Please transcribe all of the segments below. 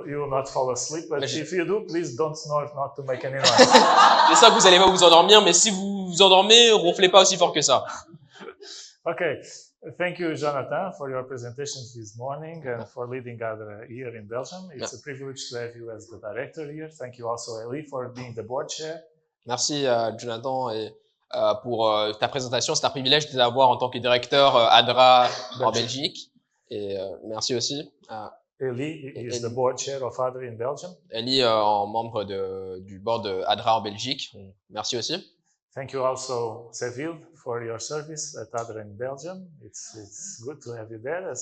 you will not fall asleep, but Mais if you do, please don't snore, not to make any noise. J'espère que vous allez pas vous endormir, mais si vous vous endormez, ronflez pas aussi fort que ça. Okay, thank you, Jonathan, for your presentations this morning and for leading ADRA here in Belgium. It's a privilege to have you as the director here. Thank you also, Ellie, for being the board chair. Merci Jonathan et pour ta présentation. C'est un privilège de t'avoir en tant que directeur ADRA en Belgique. Et merci aussi à Ellie is the board chair of ADRA in Belgium. Ellie en membre du board de ADRA en Belgique. Merci aussi. Thank you also, Seville, for your service at ADRA in Belgium. It's good to have you there.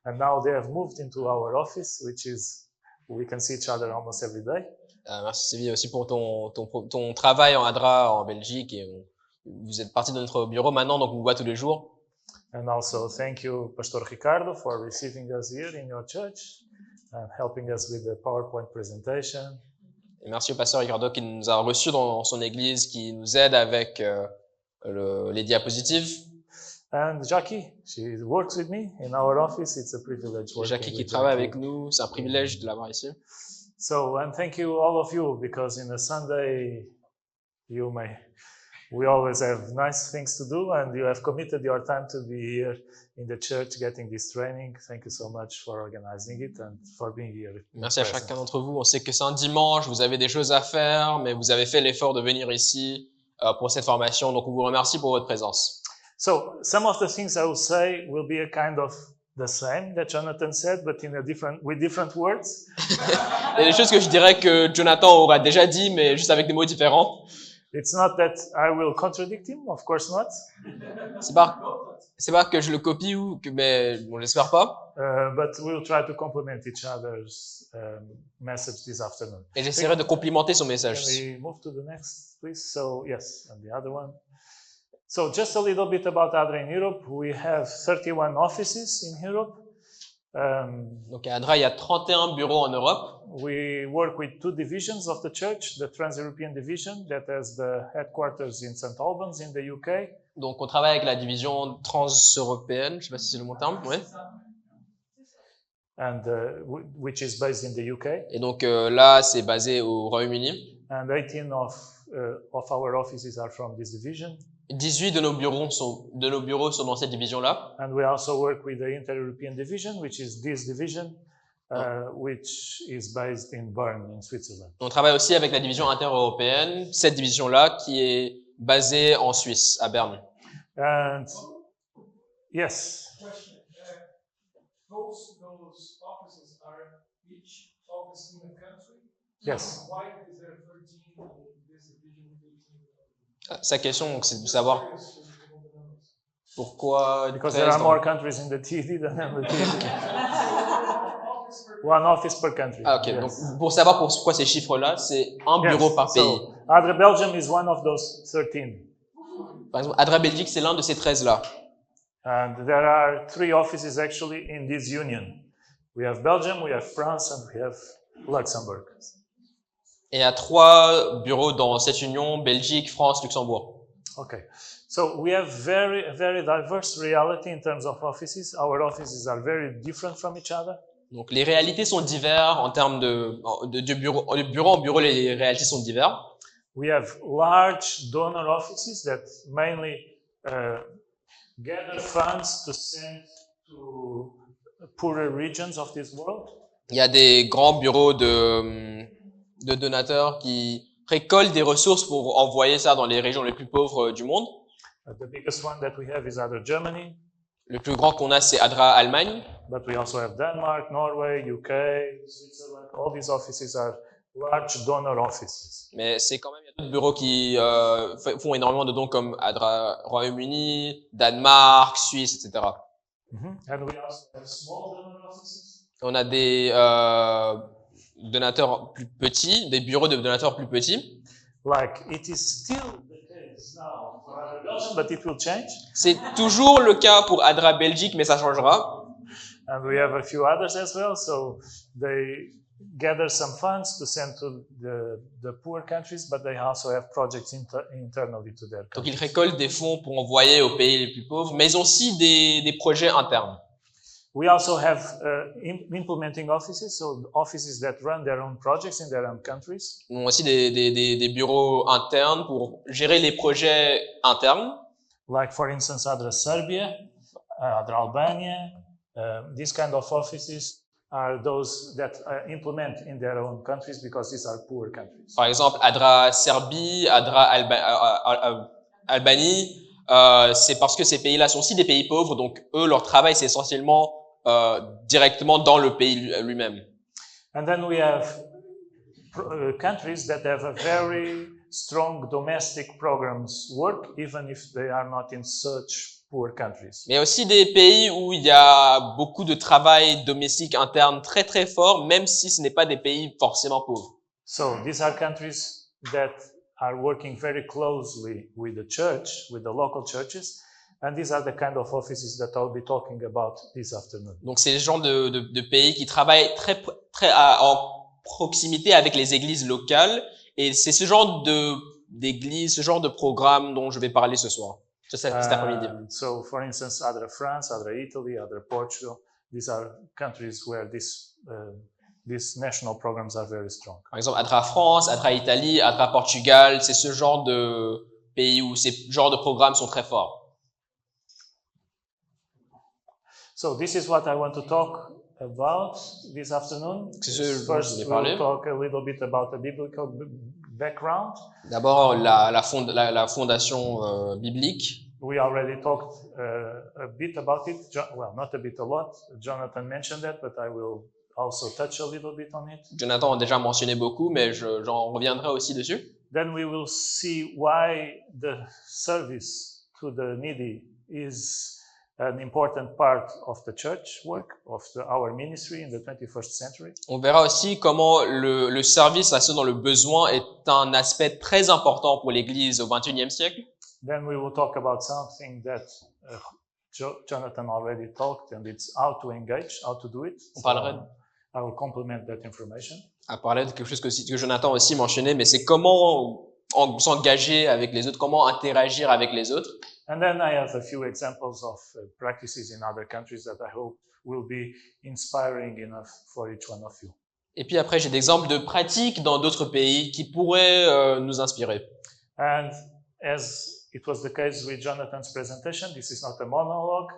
And now they have moved into our office, which is, we can see each other almost every day. Merci Sylvie aussi pour ton travail en ADRA en Belgique. Et vous êtes partie de notre bureau maintenant, donc on vous voit tous les jours. And also thank you, Pastor Ricardo, for receiving us here in your church and helping us with the PowerPoint presentation. Et merci au pasteur Ricardo qui nous a reçus dans son église, qui nous aide avec les diapositives. And Jackie, she works with me in our office. It's a privilege. Jackie qui travaille avec nous, c'est un privilège de l'avoir ici. So, and thank you all of you, because in a Sunday, we always have nice things to do, and you have committed your time to be here in the church getting this training. Thank you so much for organizing it and for being here. Merci à chacun d'entre vous. On sait que c'est un dimanche, vous avez des choses à faire, mais vous avez fait l'effort de venir ici pour cette formation, donc on vous remercie pour votre présence. So, some of the things I will say will be a kind of the same that Jonathan said, but with different words. Il y a des choses que je dirais que Jonathan aura déjà dit, mais juste avec des mots différents. It's not that I will contradict him, of course not. C'est pas que je le copie mais bon, j'espère pas. But we'll try to complement each other's message this afternoon. Et j'essaierai de complimenter son message. Can we move to the next, please? So, yes, and the other one. So, just a little bit about ADRA in Europe. We have 31 offices in Europe. Donc à ADRA, il y a 31 bureaux en Europe. We work with two divisions of the church, the Trans-European Division that has the headquarters in St. Albans in the UK. Donc on travaille avec la division trans-européenne, je sais pas si c'est le bon terme, oui. And which is based in the UK. Et donc là, c'est basé au Royaume-Uni. And 18 of our offices are from this division. 18 de nos bureaux sont dans cette division-là. And we also work with the Inter-European Division, which is this division, which is based in Bern, in Switzerland. On travaille aussi avec la division inter-européenne, cette division-là, qui est basée en Suisse, à Berne. And yes. Question. Those offices are each office in a country? Yes. Why is there 13 in this division? Sa question, c'est de savoir pourquoi. Because there are more countries in the TD than in the TD. One office per country. Ah, ok. Yes. Donc, pour savoir pourquoi ces chiffres-là, c'est un bureau par pays. So, ADRA Belgium is one of those 13. Par exemple, ADRA Belgique, c'est l'un de ces 13-là. And there are 3 offices actually in this union. We have Belgium, we have France, and we have Luxembourg. Et il y a 3 bureaux dans cette union, Belgique, France, Luxembourg. Okay. So we have very diverse reality in terms of offices. Our offices are very different from each other. Donc les réalités sont diverses en termes de bureau. De bureau en bureau, les réalités sont diverses. We have large donor offices that mainly gather funds to send to poorer regions of this world. Il y a des grands bureaux de donateurs qui récoltent des ressources pour envoyer ça dans les régions les plus pauvres du monde. The biggest one that we have is ADRA Germany. Le plus grand qu'on a, c'est ADRA Allemagne. But we also have Denmark, Norway, UK, Switzerland. All these offices are large donor offices. Mais c'est quand même, il y a d'autres bureaux qui font énormément de dons comme ADRA Royaume-Uni, Danemark, Suisse, etc. And we also have small donor offices. On a des donateurs plus petits, des bureaux de donateurs plus petits. Like it is still the case now for ADRA Belgium, but it will change. C'est toujours le cas pour ADRA Belgique, mais ça changera. And we have a few others as well. So they gather some funds to send to the poor countries, but they also have projects internally to their countries. Donc ils récoltent des fonds pour envoyer aux pays les plus pauvres, mais ils ont aussi des projets internes. We also have implementing offices, so offices that run their own projects in their own countries. Nous avons aussi des bureaux internes pour gérer les projets internes. Like, for instance, ADRA Serbia, ADRA Albania. These kind of offices are those that implement in their own countries because these are poor countries. Par exemple, ADRA Serbie, ADRA Albanie, c'est parce que ces pays-là sont aussi des pays pauvres, donc eux, leur travail, c'est essentiellement directement dans le pays lui-même. And then we have countries that have a very strong domestic programs work, even if they are not in such poor countries. Mais il y a aussi des pays où il y a beaucoup de travail domestique interne très très fort, même si ce n'est pas des pays forcément pauvres. So these are countries that are working very closely with the church, with the local churches, and these are the kind of offices that I'll be talking about this afternoon. Donc c'est le genre de pays qui travaillent en proximité avec les églises locales, et c'est ce genre d'église, ce genre de programme dont je vais parler ce soir. Cet après-midi. So, for instance, ADRA France, ADRA Italy, ADRA Portugal, these are countries where these national programs are very strong. Par exemple, ADRA France, ADRA Italie, ADRA Portugal, c'est ce genre de pays où ces genres de programmes sont très forts. So, this is what I want to talk about this afternoon. First, we'll talk a little bit about the biblical background. D'abord, la fondation biblique. We already talked a bit about it. Well, not a bit, a lot. Jonathan mentioned that, but I will also touch a little bit on it. Jonathan a déjà mentionné beaucoup, mais j'en reviendrai aussi dessus. Then we will see why the service to the needy is an important part of the church work, of our ministry in the 21st century. On verra aussi comment le service à ceux dans le besoin est un aspect très important pour l'Église au XXIe siècle. Then we will talk about something that Jonathan already talked, and it's how to engage, how to do it. On parlerait. I will complement that information. On parlait de quelque chose que Jonathan a aussi mentionné, mais c'est comment s'engager avec les autres, comment interagir avec les autres. And then I have a few examples of practices in other countries that I hope will be inspiring enough for each one of you. Et puis après, j'ai des exemples de pratiques dans d'autres pays qui pourraient nous inspirer. And as it was the case with Jonathan's presentation, this is not a monologue.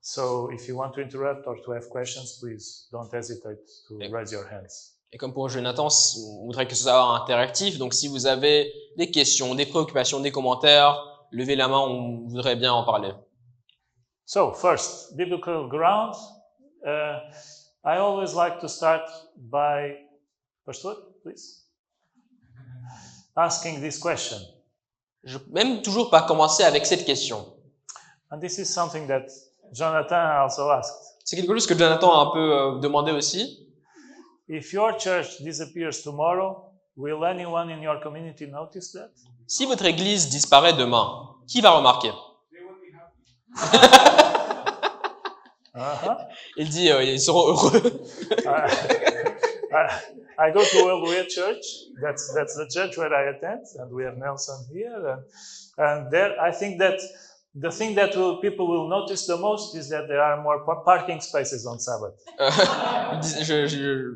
So if you want to interrupt or to have questions, please don't hesitate to raise your hands. Et comme pour Jonathan, on voudrait que ce soit interactif. Donc si vous avez des questions, des préoccupations, des commentaires, levez la main, on voudrait bien en parler. So first, biblical ground. I always like to start by, first what, please? Asking this question. Je même toujours pas commencer avec cette question. And this is something that Jonathan also asked. C'est quelque chose que Jonathan a un peu demandé aussi. If your church disappears tomorrow, will anyone in your community notice that? Si votre église disparaît demain, qui va remarquer? Il dit, ils seront heureux. I go to Worldwide Church. That's the church where I attend, and we have Nelson here. And there, I think that the thing that people will notice the most is that there are more parking spaces on Sabbath.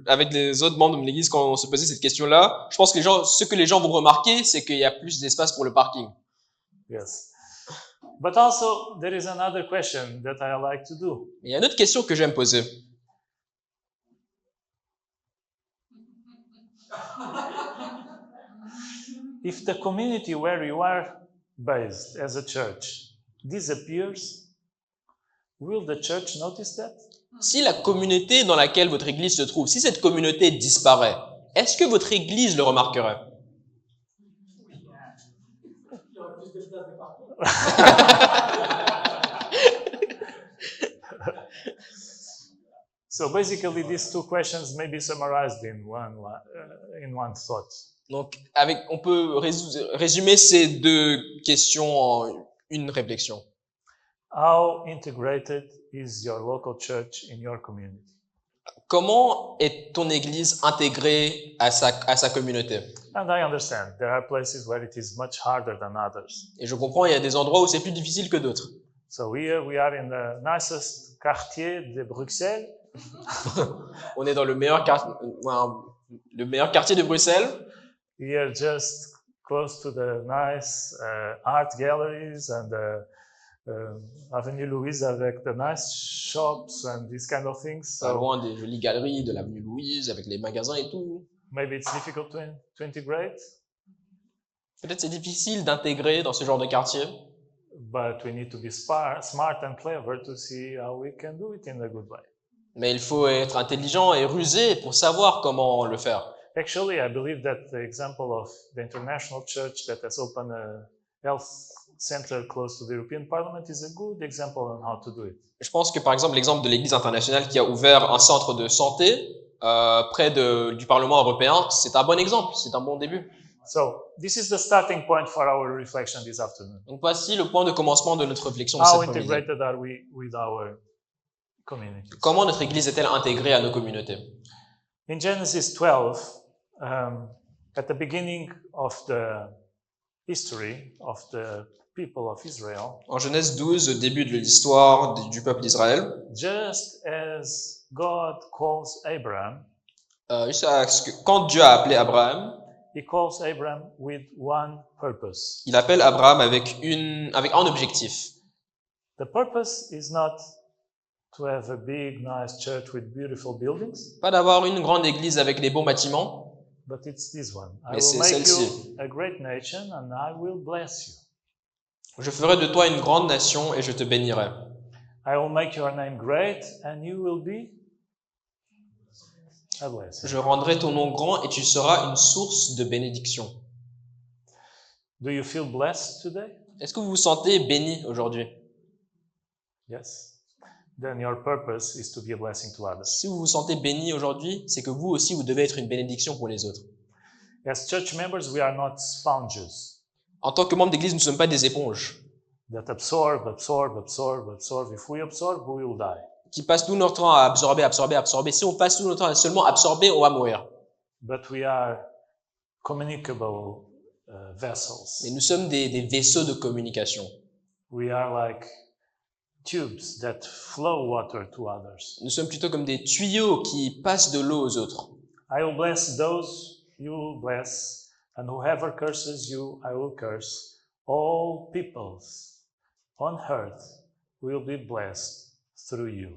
Avec les autres membres de mon église, quand on se posait cette question-là, je pense que ce que les gens vont remarquer, c'est qu'il y a plus d'espace pour le parking. Yes. But also, there is another question that I like to do. Il y a une autre question que j'aime poser. If the community where you are based as a church disappears, will the church notice that? Si la communauté dans laquelle votre église se trouve, si cette communauté disparaît, est-ce que votre église le remarquerait? So basically, these two questions may be summarized in one thought. Donc, on peut résumer ces deux questions en une réflexion. How integrated is your local church in your community? Comment est ton église intégrée à sa communauté? And I understand there are places where it is much harder than others. Et je comprends, il y a des endroits où c'est plus difficile que d'autres. So here we are in the nicest quartier de Bruxelles. On est dans le meilleur quartier de Bruxelles. Here just close to the nice art galleries and Avenue Louise avec the nice shops and these kind of things. Pas So loin des jolies galeries de l'avenue Louise avec les magasins et tout. maybe it's difficult to integrate, Peut-être c'est difficile d'intégrer dans ce genre de quartier, but we need to be smart and clever to see how we can do it in a good way. mais il faut être intelligent et rusé pour savoir comment le faire. Actually, I believe that the example of the international church that has opened a health center close to the European Parliament is a good example on how to do it. Je pense que par exemple l'exemple de l'Église internationale qui a ouvert un centre de santé près du Parlement européen, c'est un bon exemple, c'est un bon début. So this is the starting point for our reflection this afternoon. Donc voici le point de commencement de notre réflexion de How cette après-midi. integrated are we with our community? Comment notre Église est-elle intégrée à nos communautés? In Genesis 12, at the beginning of the history of the people of Israel, En Genèse 12, au début de l'histoire du peuple d'Israël, just as God calls Abraham, quand Dieu a appelé Abraham, he calls Abraham with one purpose. il appelle Abraham avec un objectif. The purpose is not to have a big, nice church with beautiful buildings, Pas d'avoir une grande église avec des beaux bâtiments, but it's this one. I Mais will c'est make celle-ci. you a great nation and I will bless you. je ferai de toi une grande nation et je te bénirai. I will make your name great and you will be a blessing. Je rendrai ton nom grand et tu seras une source de bénédiction. Do you feel blessed today? Est-ce que vous vous sentez béni aujourd'hui? Yes. Then your purpose is to be a blessing to others. Si vous vous sentez béni aujourd'hui, c'est que vous aussi, vous devez être une bénédiction pour les autres. As church members, we are not sponges En tant que membre d'église, nous ne sommes pas des éponges that absorb. If we absorb, we will die. qui passent tout notre temps à absorber. Si on passe tout notre temps à seulement absorber, on va mourir. But we are communicable vessels. Mais nous sommes des vaisseaux de communication. We are like tubes that flow water to others. Nous sommes plutôt comme des tuyaux qui passent de l'eau aux autres. I will bless those you will bless, and whoever curses you, I will curse. All peoples on earth will be blessed through you.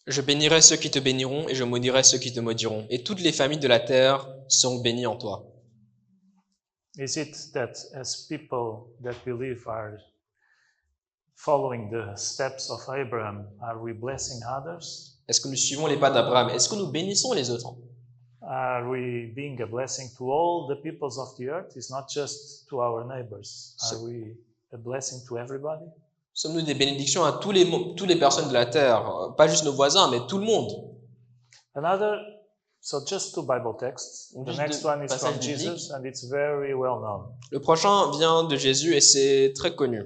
Je bénirai ceux qui te béniront et je maudirai ceux qui te maudiront. Et toutes les familles de la terre seront bénies en toi. Is it that as people that believe are following the steps of Abraham, are we blessing others? Est-ce que nous suivons les pas d'Abraham? Est-ce que nous bénissons les autres? Are we being a blessing to all the peoples of the earth? It's not just to our neighbors. Are we a blessing to everybody? Sommes-nous des bénédictions à toutes les personnes de la terre? Pas juste nos voisins, mais tout le monde. So just two Bible texts. The Juste next deux one is from passages Jesus bibliques. and it's very well known. Le prochain vient de Jésus et c'est très connu.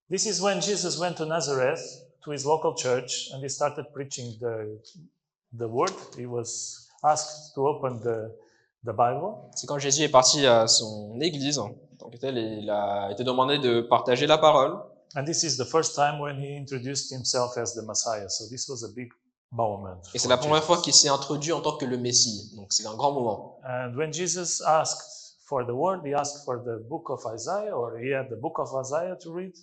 This is when Jesus went to Nazareth, to his local church, and he started preaching the word. He was asked to open the Bible. C'est quand Jésus est parti à son église, en tant que tel, et il a été demandé de partager la parole. And this is the first time when he introduced himself as the Messiah. So this was a big moment. Et c'est for la première Jesus. fois qu'il s'est introduit en tant que le Messie. Donc c'est un grand moment. And when Jesus asked for the word, he asked for the book of Isaiah, or he had the book of Isaiah to read.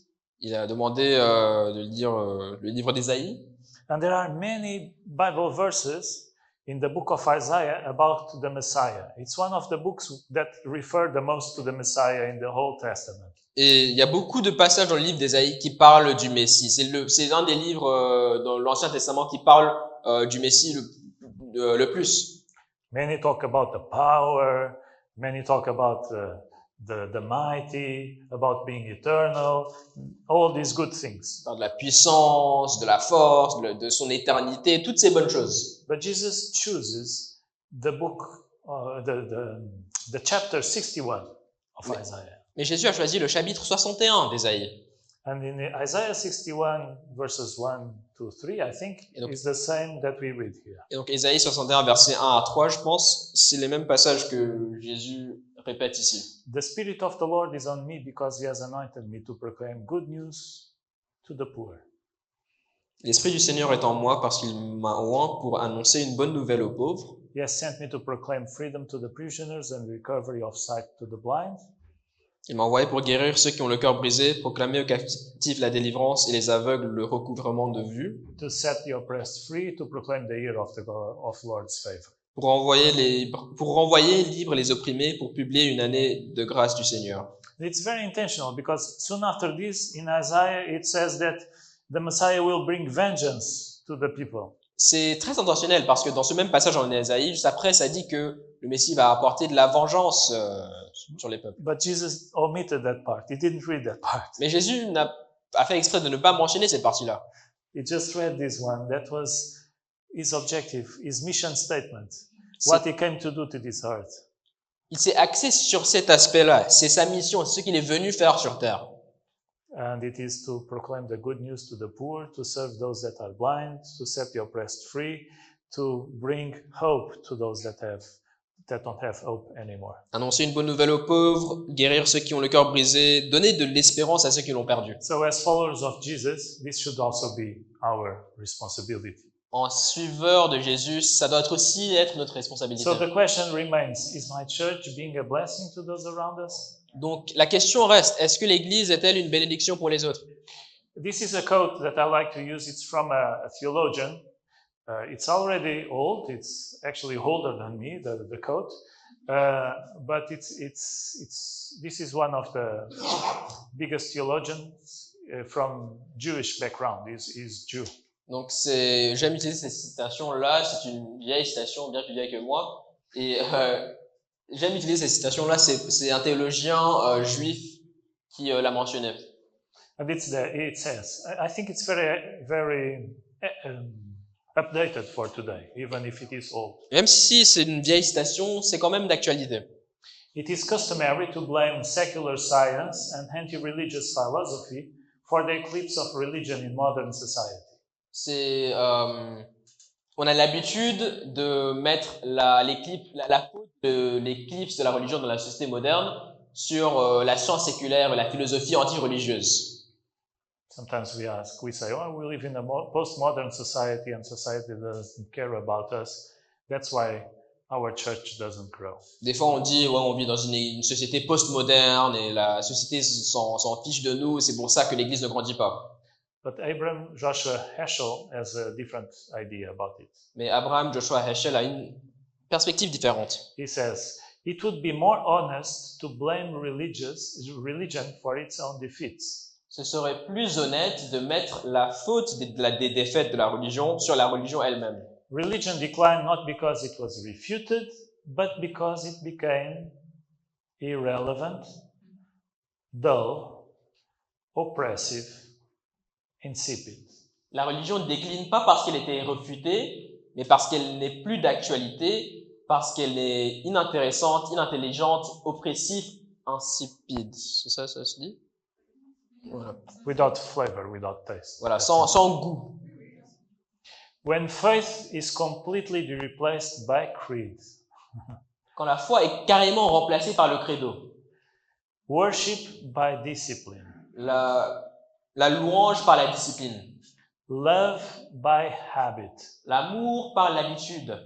Il a demandé de lire le livre d'Ésaïe. And there are many Bible verses in the book of Isaiah about the Messiah. It's one of the books that refer the most to the Messiah in the whole Testament. Et il y a beaucoup de passages dans le livre d'Ésaïe qui parlent du Messie. C'est un des livres dans l'Ancien Testament qui parle du Messie le plus. Many talk about the power, many talk about the mighty, about being eternal, all these good things. Il parle de la puissance, de la force, de son éternité, toutes ces bonnes choses. But Jesus chooses the book, the chapter 61 of Isaiah. Mais Jésus a choisi le chapitre 61 d'Ésaïe. And in Isaiah 61 verses 1 to 3, I think, Et donc- is the same that we read here. Et donc Ésaïe 61, versets 1 à 3, je pense, c'est les mêmes passages que Jésus répète ici. The Spirit of the Lord is on me because he has anointed me to proclaim good news to the poor. L'Esprit du Seigneur est en moi parce qu'il m'a oint pour annoncer une bonne nouvelle aux pauvres. He has sent me to proclaim freedom to the prisoners and recovery of sight to the blind, Il m'a envoyé pour guérir ceux qui ont le cœur brisé, proclamer aux captifs la délivrance et les aveugles le recouvrement de vue, to set the oppressed free, to proclaim the year of the of Lord's favor. pour renvoyer libres les opprimés, pour publier une année de grâce du Seigneur. It's very intentional because soon after this, in Isaiah, it says that the Messiah will bring vengeance to the people. C'est très intentionnel parce que dans ce même passage en Ésaïe, juste après, ça dit que le Messie va apporter de la vengeance sur les peuples. But Jesus omitted that part. He didn't read that part. Mais Jésus a fait exprès de ne pas mentionner cette partie-là. He just read this one. That was his objective, his mission statement, what he came to do to this earth. Il s'est axé sur cet aspect-là. C'est sa mission, c'est ce qu'il est venu faire sur terre. And it is to proclaim the good news to the poor, to serve those that are blind, to set the oppressed free, to bring hope to those that don't have hope anymore. Annoncer une bonne nouvelle aux pauvres, guérir ceux qui ont le cœur brisé, donner de l'espérance à ceux qui l'ont perdu. So as followers of Jesus, this should also be our responsibility. En suiveur de Jésus, ça doit aussi être notre responsabilité. So the question remains, is my church being a blessing to those around us? Donc la question reste, est-ce que l'Église est-elle une bénédiction pour les autres? This is a quote that I like to use. It's from a theologian. It's already old. It's actually older than me, the quote. But this is one of the biggest theologians from Jewish background. He's Jew. Donc j'aime utiliser cette citation-là. C'est une vieille citation, bien plus vieille que moi. Et j'aime utiliser cette citation-là. C'est un théologien juif qui l'a mentionné. And it says, I think it's very updated for today, even if it is old. Même si c'est une vieille citation, c'est quand même d'actualité. It is customary to blame secular science and anti-religious philosophy for the eclipse of religion in modern society. On a l'habitude de mettre la faute de l'éclipse de la religion dans la société moderne sur la science séculaire et la philosophie anti-religieuse. Sometimes we say, oh, we live in a postmodern society and society doesn't care about us. That's why our church doesn't grow. Des fois, on dit, ouais, on vit dans une société postmoderne et la société s'en fiche de nous, c'est pour ça que l'Église ne grandit pas. But Abraham Joshua Heschel has a different idea about it. Mais Abraham Joshua Heschel a une perspective différente. He says, it would be more honest to blame religion for its own defeats. Ce serait plus honnête de mettre la faute des défaites de la religion sur la religion elle-même. Religion declined not because it was refuted, but because it became irrelevant, dull, oppressive, insipid. La religion ne décline pas parce qu'elle était réfutée, mais parce qu'elle n'est plus d'actualité, parce qu'elle est inintéressante, inintelligente, oppressive, insipide. C'est ça se dit? Voilà. Without flavor, without taste. Voilà, sans goût. When faith is completely replaced by creed. Quand la foi est carrément remplacée par le credo. Worship by discipline. La louange par la discipline. Love by habit. L'amour par l'habitude.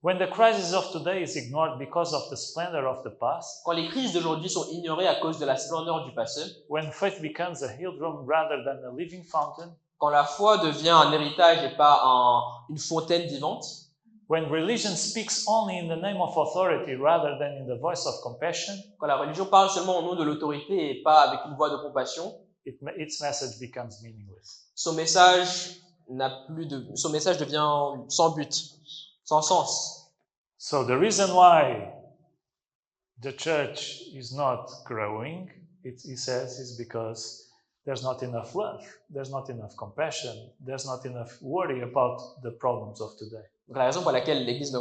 When the crisis of today is ignored because of the splendor of the past. Quand les crises d'aujourd'hui sont ignorées à cause de la splendeur du passé. When faith becomes a healed room rather than a living fountain. Quand la foi devient un héritage et pas une fontaine vivante. When religion speaks only in the name of authority rather than in the voice of compassion. Quand la religion parle seulement au nom de l'autorité et pas avec une voix de compassion. Its message becomes meaningless. Son message devient sans but, sans sens. So the reason why the church is not growing, he says, is because there's not enough love, there's not enough compassion, there's not enough worry about the problems of today. Donc la raison pour laquelle l'Église ne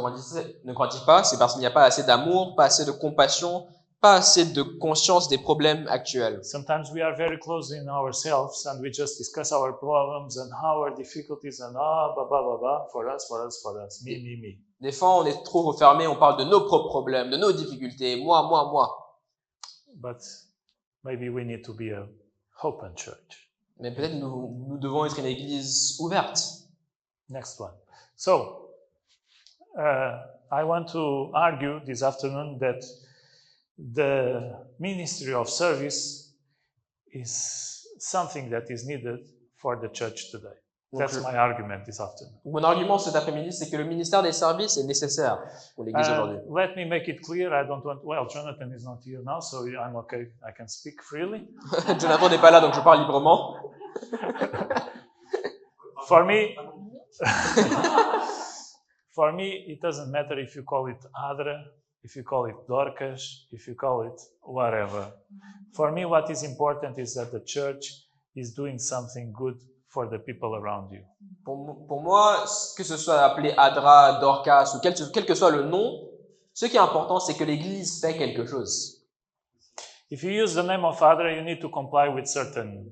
grandit pas, c'est parce qu'il n'y a pas assez d'amour, pas assez de compassion, pas assez de conscience des problèmes actuels. Sometimes we are very close in ourselves and we just discuss our problems and our difficulties and for us, me. Des fois, on est trop refermé, on parle de nos propres problèmes, de nos difficultés, moi. But maybe we need to be a open church. Mais peut-être nous devons être une église ouverte. Next one. So, I want to argue this afternoon that the ministry of service is something that is needed for the church today. That's my argument this afternoon. Mon argument cet après-midi, c'est que le ministère des services est nécessaire pour l'église aujourd'hui. Let me make it clear, I don't want, well, Jonathan is not here now, so I'm okay, I can speak freely. Jonathan n'est pas là, donc je parle librement. For me, it doesn't matter if you call it ADRA, if you call it Dorcas, if you call it whatever. For me, what is important is that the church is doing something good for the people around you. Pour moi, que ce soit appelé ADRA, Dorcas ou quel que soit le nom, ce qui est important, c'est que l'église fait quelque chose. If you use the name of ADRA, you need to comply with certain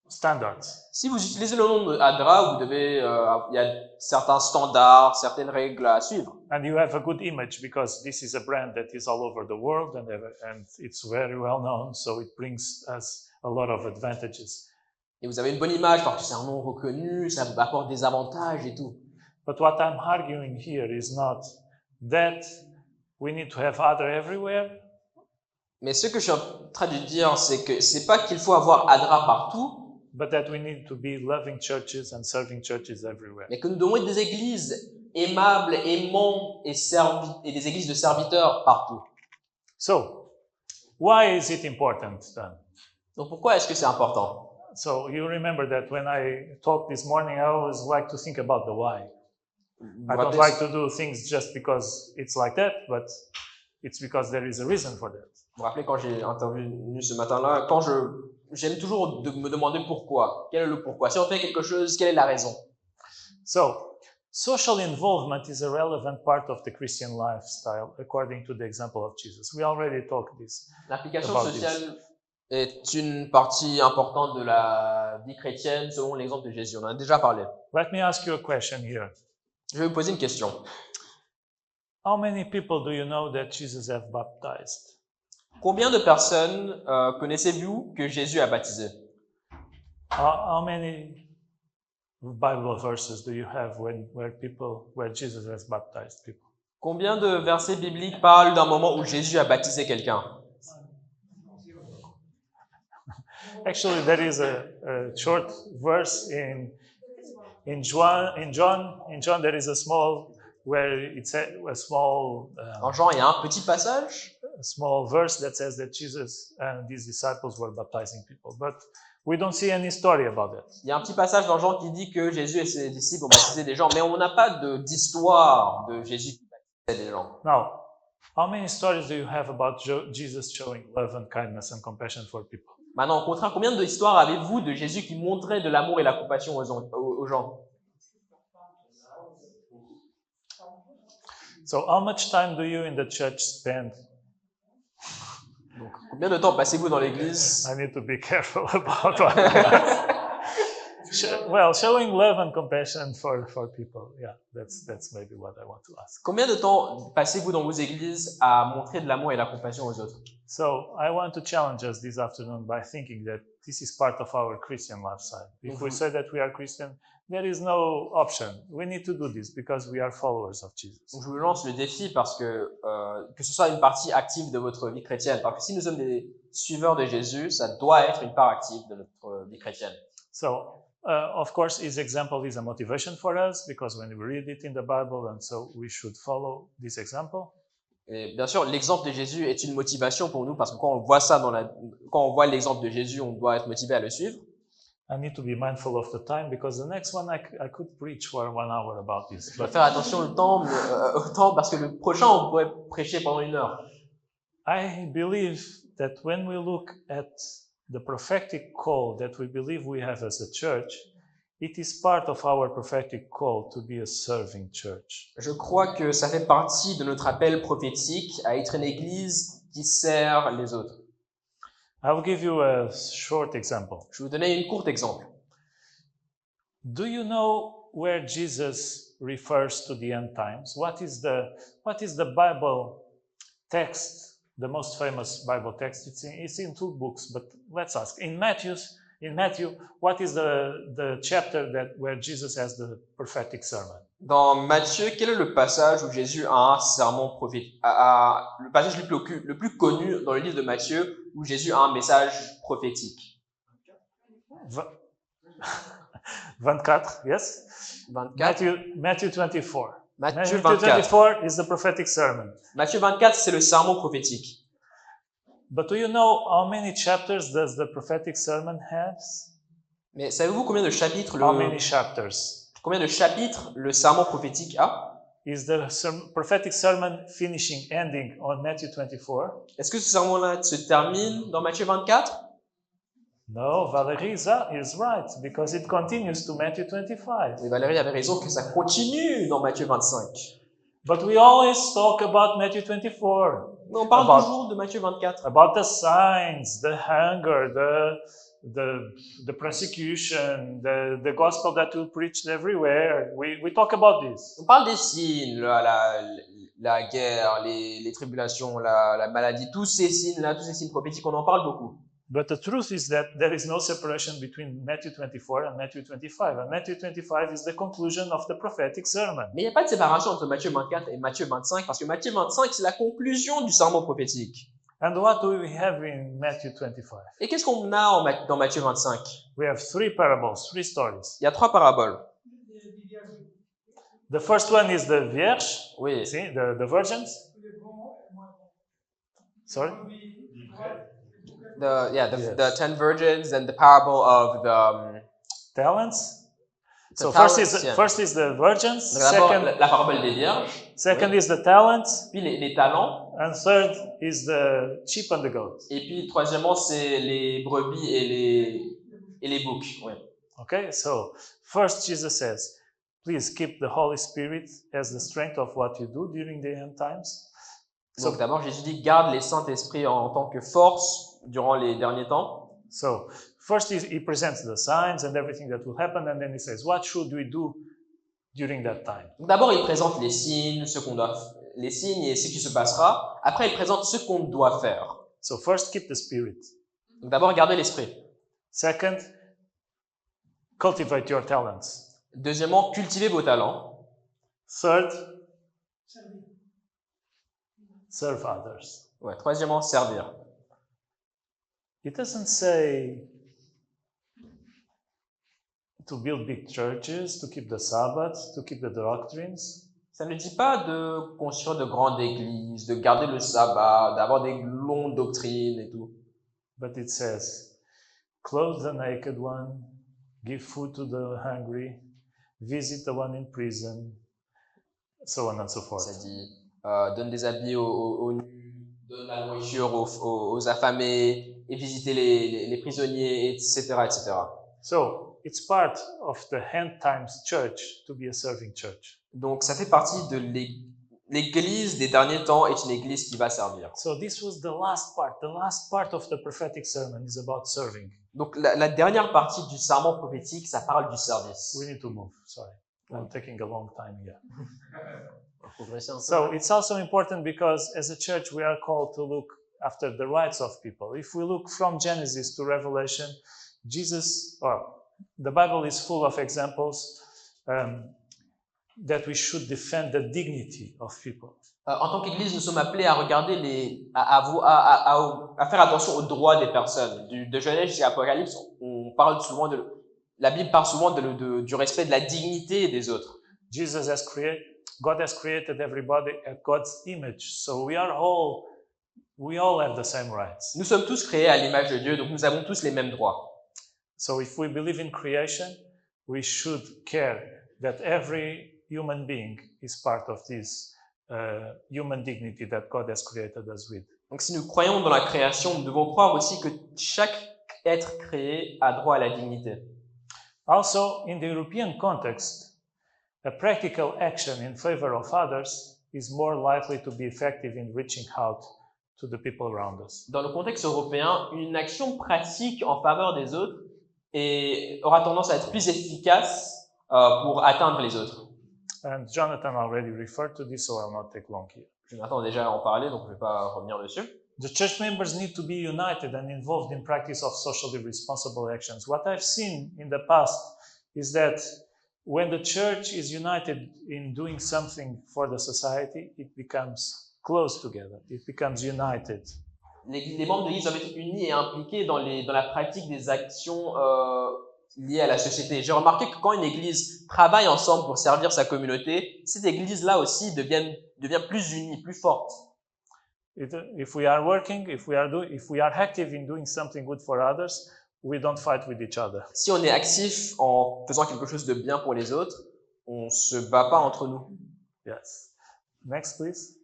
standards. Si vous utilisez le nom de ADRA, vous devez, il y a certains standards, certaines règles à suivre. And you have a good image because this is a brand that is all over the world and it's very well known, so it brings us a lot of advantages. Et vous avez une bonne image parce que c'est un nom reconnu, ça vous apporte des avantages et tout. But what I'm arguing here is not that we need to have ADRA everywhere. Mais ce que je suis en train de dire, c'est que c'est pas qu'il faut avoir ADRA partout, but that we need to be loving churches and serving churches everywhere. Mais que nous devons être des églises aimables, aimants et des églises de serviteurs partout. So, why is it important then? Donc pourquoi est-ce que c'est important? So you remember that when I talked this morning, I always like to think about the why. I don't like to do things just because it's like that, but it's because there is a reason for that. Vous vous rappelez quand j'ai intervenu ce matin-là, j'aime toujours me demander pourquoi. Quel est le pourquoi? Si on fait quelque chose, quelle est la raison? So, social involvement is a relevant part of the Christian lifestyle, according to the example of Jesus. We already talked this. L'application sociale est une partie importante de la vie chrétienne selon l'exemple de Jésus. On en a déjà parlé. Let me ask you a question here. Je vais vous poser une question. How many people do you know that Jesus has baptized? Combien de personnes connaissez-vous que Jésus a baptisé? How many Bible verses do you have where Jesus has baptized people? Combien de versets bibliques parlent d'un moment où Jésus a baptisé quelqu'un? Actually, there is a short verse in John. There is a small where it's a small. En Jean, il y a un petit passage. A small verse that says that Jesus and his disciples were baptizing people, but we don't see any story about that. Il y a un petit passage dans Jean qui dit que Jésus et ses disciples ont baptisé des gens, mais on n'a pas d'histoire de Jésus qui baptisait des gens. Now, how many stories do you have about Jesus showing love and kindness and compassion for people? Maintenant, au contraire, combien d'histoires avez-vous de Jésus qui montrait de l'amour et la compassion aux gens? So, how much time do you in the church spend? Donc, combien de temps passez-vous dans l'église? I need to be careful about what. Well, showing love and compassion for people. Yeah, that's maybe what I want to ask. Combien de temps passez-vous dans vos églises à montrer de l'amour et la compassion aux autres? So I want to challenge us this afternoon by thinking that this is part of our Christian lifestyle. If we say that we are Christian, there is no option. We need to do this because we are followers of Jesus. Donc, je vous lance le défi parce que ce soit une partie active de votre vie chrétienne. Parce que si nous sommes des suiveurs de Jésus, ça doit être une part active de notre vie chrétienne. So, of course, his example is a motivation for us because when we read it in the Bible, and so we should follow this example. Et bien sûr, l'exemple de Jésus est une motivation pour nous parce que quand on voit ça quand on voit l'exemple de Jésus, on doit être motivé à le suivre. I need to be mindful of the time because the next one I could preach for 1 hour about this. Je dois faire attention au temps parce que le prochain, on pourrait prêcher pendant 1 heure. I believe that when we look at the prophetic call that we believe we have as a church, it is part of our prophetic call to be a serving church. Je crois que ça fait partie de notre appel prophétique à être une église qui sert les autres. I will give you a short example. Je vais vous donner un court exemple. Do you know where Jesus refers to the end times? What is the Bible text, the most famous Bible text? It's in 2 books, but let's ask. In in Matthew, what is the chapter where Jesus has the prophetic sermon? Dans Matthieu, quel est le passage où Jésus a un sermon prophétique, le passage le plus connu dans le livre de Matthieu où Jésus a un message prophétique? 24, yes? 24. Matthew 24. Matthieu Matthew 24. 24 is the prophetic sermon. Matthieu 24, c'est le sermon prophétique. But do you know how many chapters does the prophetic sermon have? Mais savez-vous combien de chapitres How many chapters? le sermon prophétique a? Is the prophetic sermon ending on Matthew 24? Est-ce que ce sermon-là se termine dans Matthieu 24? No, Valerie is right, because it continues to Matthew 25. Mais Valérie avait raison que ça continue dans Matthieu 25. But we always talk about Matthew 24. Mais on parle toujours de Matthieu 24. About the signs, the hunger, the persecution, the gospel that will preach everywhere. We talk about this. On parle des signes, la guerre, les tribulations, la maladie, tous ces signes-là, tous ces signes prophétiques, on en parle beaucoup. But the truth is that there is no separation between Matthew 24 and Matthew 25. And Matthew 25 is the conclusion of the prophetic sermon. Mais il n'y a pas de séparation entre Matthieu 24 et Matthieu 25, parce que Matthieu 25, c'est la conclusion du sermon prophétique. And what do we have in Matthew 25? Et qu'est-ce qu'on a dans Matthieu 25? We have three parables, three stories. Il y a 3 paraboles. The first one is the Vierge, Oui. see, the virgins. Sorry? The 10 virgins and the parable of the Talents. The So talents, first is the virgins. Donc d'abord, Second, la parabole des vierges. second Oui. is the talents. Puis les talents. And third is the sheep and the goats. Et puis troisièmement, c'est les brebis et les boucs. Oui. Okay, so first Jesus says, please keep the Holy Spirit as the strength of what you do during the end times. Donc d'abord, Jésus dit garde les Saint-Esprit en tant que force durant les derniers temps. So first he presents the signs and everything that will happen, and then he says, what should we do during that time? Donc d'abord, il présente les signes, les signes et ce qui se passera. Après, il présente ce qu'on doit faire. So first, keep the Spirit. Donc d'abord, gardez l'esprit. Second, cultivate your talents. Deuxièmement, cultivez vos talents. Third, serve others. Ouais. Troisièmement, servir. It doesn't say to build big churches, to keep the Sabbath, to keep the doctrines. Ça ne dit pas de construire de grandes églises, de garder le sabbat, d'avoir des longues doctrines et tout. But it says, clothe the naked one, give food to the hungry, visit the one in prison, so on and so forth. Ça dit, donne des habits aux nus, donne la nourriture aux affamés, et visiter les prisonniers, etc., etc. So, it's part of the end times church to be a serving church. Donc, ça fait partie de l'église des derniers temps est une église qui va servir. So this was the last part. The last part of the prophetic sermon is about serving. Donc, la dernière partie du sermon prophétique, ça parle du service. We need to move. Sorry, I'm taking a long time here. Progresser un peu. So it's also important because as a church we are called to look after the rights of people. If we look from Genesis to Revelation, the Bible is full of examples that we should defend the dignity of people. En tant qu'église, nous sommes appelés à regarder à faire attention aux droits des personnes. De Genèse jusqu'à Apocalypse, la Bible parle souvent du respect de la dignité des autres. God has created everybody at God's image, so we all have the same rights. Nous sommes tous créés à l'image de Dieu, donc nous avons tous les mêmes droits. So if we believe in creation, we should care that every human being is part of this human dignity that God has created us with. Donc si nous croyons dans la création, nous devons croire aussi que chaque être créé a droit à la dignité. Also, in the European context, a practical action in favor of others is more likely to be effective in reaching out to the people around us. Dans le contexte européen, une action pratique en faveur des autres aura tendance à être plus efficace pour atteindre les autres. And Jonathan already referred to this, so I'll not take long here. Jonathan a déjà en parlé, donc je ne vais pas revenir dessus. The church members need to be united and involved in practice of socially responsible actions. What I've seen in the past is that when the church is united in doing something for the society, it becomes close together. It becomes united. Les membres de l'Église doivent être unis et impliqués dans la pratique des actions liées à la société. J'ai remarqué que quand une Église travaille ensemble pour servir sa communauté, cette Église-là aussi devient plus unie, plus forte. If we are working, if we are active in doing something good for others, we don't fight with each other. Si on est actif en faisant quelque chose de bien pour les autres, on se bat pas entre nous. Yes. Next, please.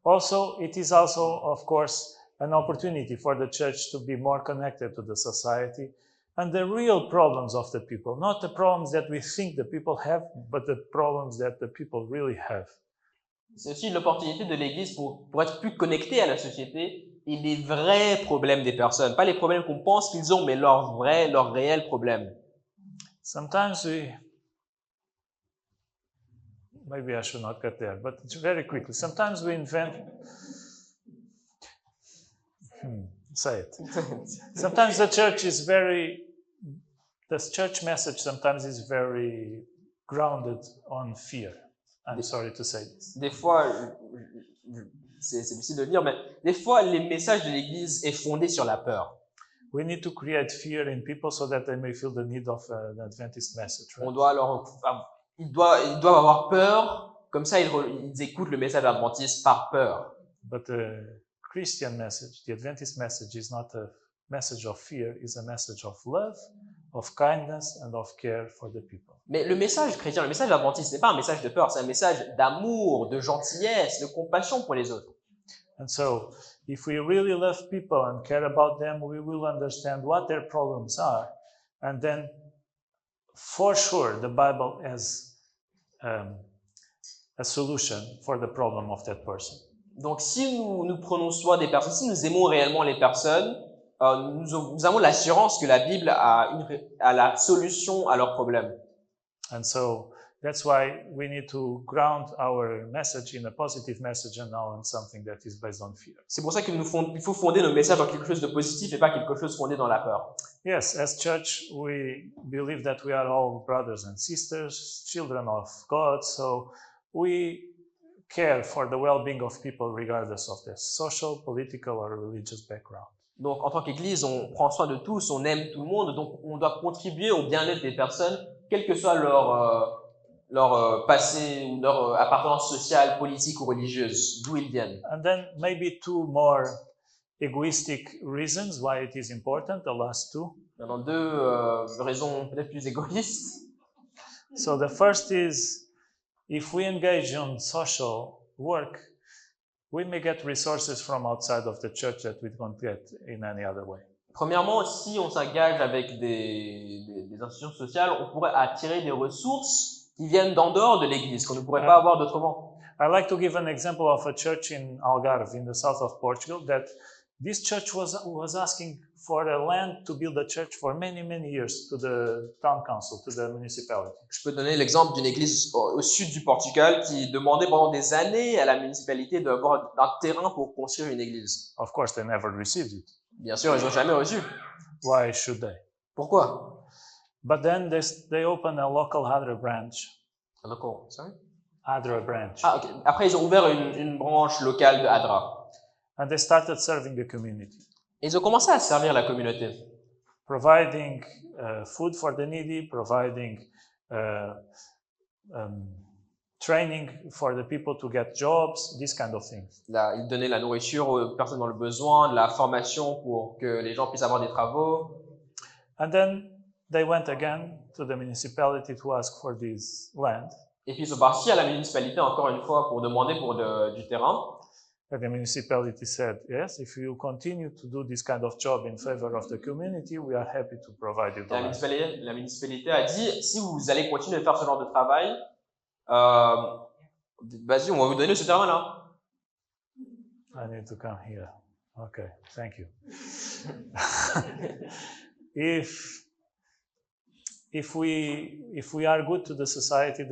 Also, it is also, of course, an opportunity for the church to be more connected to the society and the real problems of the people, not the problems that we think the people have, but the problems that the people really have. C'est aussi une opportunité de l'Église pour être plus connecté à la société et les vrais problèmes des personnes. Pas les problèmes qu'on pense qu'ils ont, mais leurs réels problèmes. Sometimes maybe I should not get there, but very quickly. Sometimes we invent, say it. Sometimes the church message sometimes is very grounded on fear. I'm sorry to say this. Des fois, c'est difficile de le dire, mais des fois, les messages de l'Église est fondé sur la peur. We need to create fear in people so that they may feel the need of an Adventist message. Right? Ils doivent avoir peur, comme ça ils écoutent le message adventiste par peur. But the Christian message, the Adventist message, is not a message of fear; it's a message of love, of kindness, and of care for the people. Mais le message chrétien, le message adventiste, n'est pas un message de peur, c'est un message d'amour, de gentillesse, de compassion pour les autres. And so, if we really love people and care about them, we will understand what their problems are, and then, for sure, the Bible has a solution for the problem of that person. Donc, si nous prenons soin des personnes, si nous aimons réellement les personnes, nous avons l'assurance que la Bible a la solution à leurs problèmes. And so that's why we need to ground our message in a positive message and not on something that is based on fear. C'est pour ça qu'il faut fonder nos messages dans quelque chose de positif et pas quelque chose fondé dans la peur. Yes, as church, we believe that we are all brothers and sisters, children of God, so we care for the well-being of people regardless of their social, political, or religious background. Donc, en tant qu'Église, on prend soin de tous, on aime tout le monde, donc on doit contribuer au bien-être des personnes, quel que soit leur passé ou leur appartenance sociale, politique ou religieuse, d'où ils viennent. And then maybe two more egoistic reasons why it is important, the last two. Maintenant, deux raisons peut-être plus égoïstes. So the first is, if we engage in social work, we may get resources from outside of the church that we don't get in any other way. Premièrement, si on s'engage avec des institutions sociales, on pourrait attirer des ressources qui viennent d'en dehors de l'Église, qu'on ne pourrait pas avoir d'autrement. I like to give an example of a church in Algarve, in the south of Portugal, that this church was asking for a land to build a church for many, many years to the town council, to the municipality. Je peux donner l'exemple d'une église au sud du Portugal qui demandait pendant des années à la municipalité d'avoir un terrain pour construire une église. Of course, they never received it. Bien sûr, ils n'ont jamais reçu. Why should they? Pourquoi? But then they opened a local ADRA branch. Local, sorry? ADRA branch. Ah, ok. Après, ils ont ouvert une branche locale de ADRA. And they started serving the community. Ils ont commencé à servir la communauté. Providing food for the needy, providing training for the people to get jobs, these kind of things. Ils donnaient la nourriture aux personnes dans le besoin, de la formation pour que les gens puissent avoir des travaux. And then they went again to the municipality to ask for this land. Et puis ils sont partis à la municipalité encore une fois pour demander pour du terrain. And the municipality said, yes, if you continue to do this kind of job in favor of the community, we are happy to provide you the land. La municipalité a dit, si vous allez continuer à faire ce genre de travail, vas-y, on va vous donner ce terrain-là. I need to come here. Okay, thank you. If we are good to the society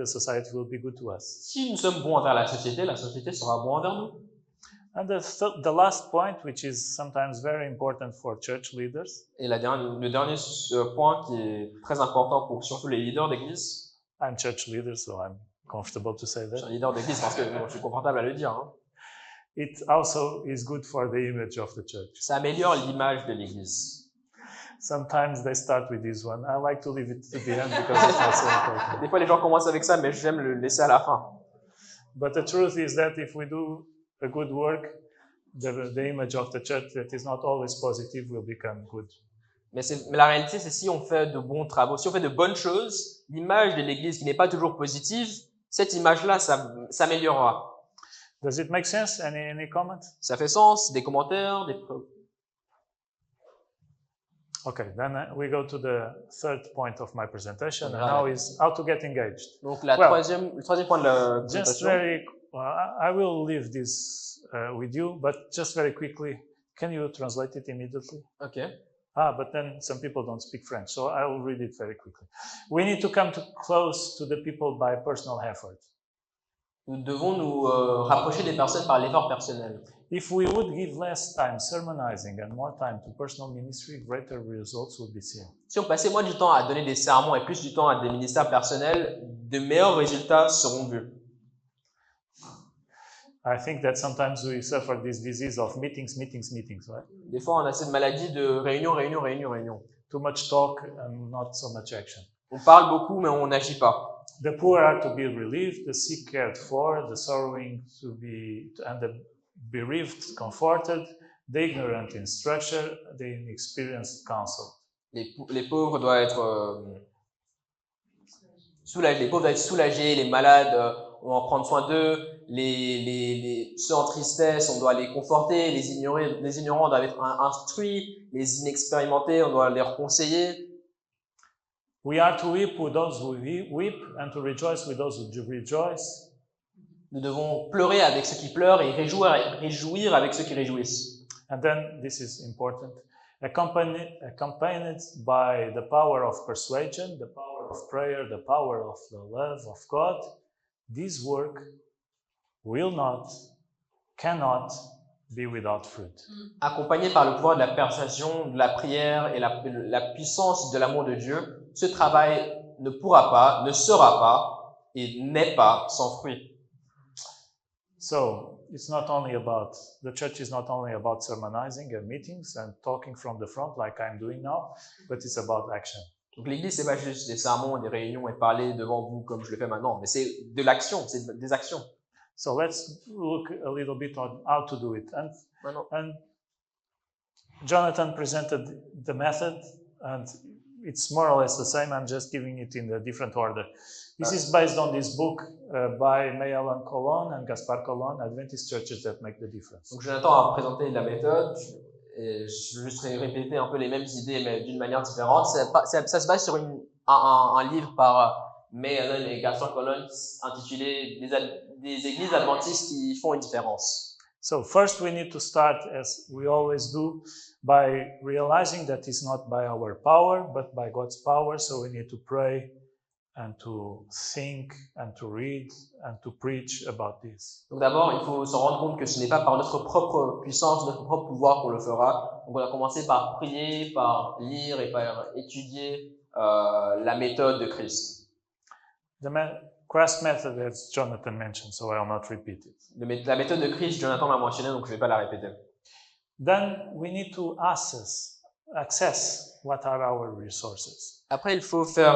will be good to us. Si nous sommes bons envers la société sera bon envers nous. And the last point, which is sometimes very important for church leaders, Et le dernier point qui est très important pour surtout les leaders d'église, I'm church leader, so I'm comfortable to say je suis un that. leader d'église parce que bon, je suis confortable à le dire, hein. It also is good for the image of the church. Ça améliore l'image de l'église. Sometimes they start with this one. I like to leave it to the end because it's not so important. Des fois, les gens commencent avec ça, mais j'aime le laisser à la fin. But the truth is that if we do a good work, the image of the church that is not always positive will become good. Mais la réalité, c'est si on fait de bons travaux, si on fait de bonnes choses, l'image de l'église qui n'est pas toujours positive, cette image-là, ça s'améliorera. Does it make sense? Any comment? Ça fait sens? Des commentaires? Okay, then we go to the third point of my presentation, and Right. now is how to get engaged. Donc, le Well, troisième point de la Just présentation. I will leave this with you, but just very quickly, can you translate it immediately? Ok. But then some people don't speak French, so I will read it very quickly. We need to come close to the people by personal effort. Nous devons nous rapprocher des personnes par l'effort personnel. If we would give less time sermonizing and more time to personal ministry, greater results would be seen. Si on passait moins du temps à donner des sermons et plus du temps à des ministères personnels, de meilleurs résultats seront vus. I think that sometimes we suffer this disease of meetings, right? Des fois, on a cette maladie de réunion. Too much talk and not so much action. On parle beaucoup, mais on n'agit pas. The poor are to be relieved, the sick cared for, the sorrowing and the bereaved comforted, the ignorant instruction, the inexperienced counsel. Les pauvres doivent être soulagés. Les pauvres doivent être soulagés, les malades, on va en prendre soin d'eux, ceux en tristesse, on doit les conforter, les ignorants doivent être instruits, les inexpérimentés, on doit les conseiller. We are to weep with those who weep and to rejoice with those who rejoice. Nous devons pleurer avec ceux qui pleurent et réjouir avec ceux qui réjouissent. And then, this is important, accompanied by the power of persuasion, the power of prayer, the power of the love of God. This work cannot be without fruit. Accompagné par le pouvoir de la persuasion, de la prière et la puissance de l'amour de Dieu, ce travail ne pourra pas, ne sera pas et n'est pas sans fruit. So, the church is not only about sermonizing and meetings and talking from the front like I'm doing now, but it's about action. Donc l'église, c'est pas juste des sermons, des réunions et parler devant vous comme je le fais maintenant, mais c'est de l'action, c'est des actions. So let's look a little bit on how to do it. And Jonathan presented the method, and it's more or less the same. I'm just giving it in a different order. This is based on this book by Mayal Colon and Gaspar Colon, Adventist Churches That Make the Difference. Donc Jonathan a présenté la méthode, et je vais juste répéter un peu les mêmes idées, mais d'une manière différente. Ça se base sur un livre par Mayal et Gaspar Colon intitulé des églises adventistes qui font une différence. So first we need to start, as we always do, by realizing that it's not by our power, but by God's power. So we need to pray and to think and to read and to preach about this. Donc d'abord, il faut se rendre compte que ce n'est pas par notre propre puissance, notre propre pouvoir qu'on le fera. Donc on va commencer par prier, par lire et par étudier la méthode de Christ. The Christ method, as Jonathan mentioned, so I will not repeat it. La méthode de Christ, Jonathan l'a mentionné, donc je ne vais pas la répéter. Then we need to access what are our resources. Après, il faut faire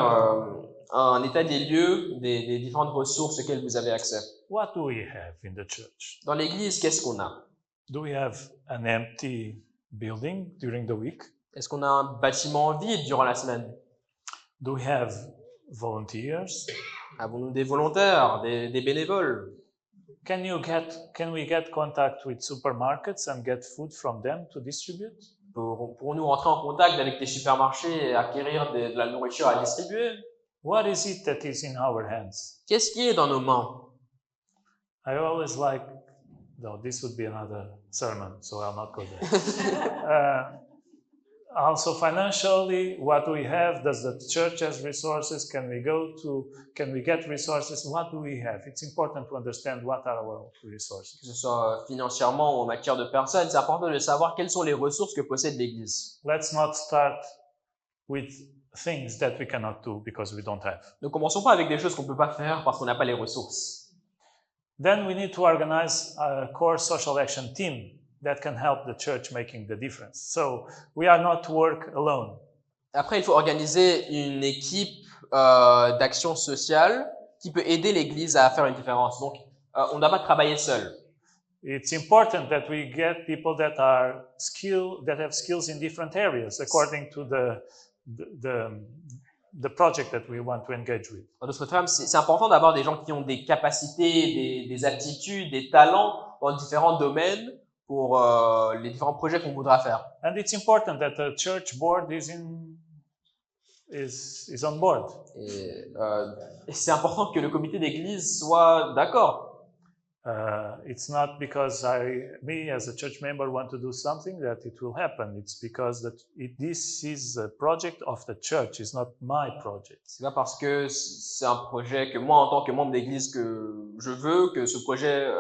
un état des lieux des différentes ressources auxquelles vous avez accès. What do we have in the church? Dans l'église, qu'est-ce qu'on a? Do we have an empty building during the week? Est-ce qu'on a un bâtiment vide durant la semaine? Do we have volunteers? Avons-nous des volontaires, des bénévoles? Can we get contact with supermarkets and get food from them to distribute? Pourrons-nous rentrer en contact avec des supermarchés et acquérir de la nourriture à distribuer? What is it that is in our hands? Qu'est-ce qui est dans nos mains? I always like, though this would be another sermon, so I'll not go there. Also financially, what we have, does the church has resources? Can we get resources? What do we have? It's important to understand what are our resources. Que ce soit financièrement ou en matière de personnes, c'est important de savoir quelles sont les ressources que possède l'Église. Let's not start with things that we cannot do because we don't have. Ne commençons pas avec des choses qu'on ne peut pas faire parce qu'on n'a pas les ressources. Then we need to organize a core social action team that can help the church making the difference. So we are not to work alone. Après, il faut organiser une équipe d'action sociale qui peut aider l'Église à faire une différence. Donc, on ne doit pas travailler seul. It's important that we get people that have skills in different areas according to the project that we want to engage with. En d'autres termes, c'est important d'avoir des gens qui ont des capacités, des aptitudes, des talents dans différents domaines pour les différents projets qu'on voudra faire. And it's important that the church board is on board. Et c'est important que le comité d'église soit d'accord. It's not because me as a church member want to do something that it will happen. It's because this is a project of the church. It's not my project. C'est pas parce que c'est un projet que moi, en tant que membre d'église, que je veux que ce projet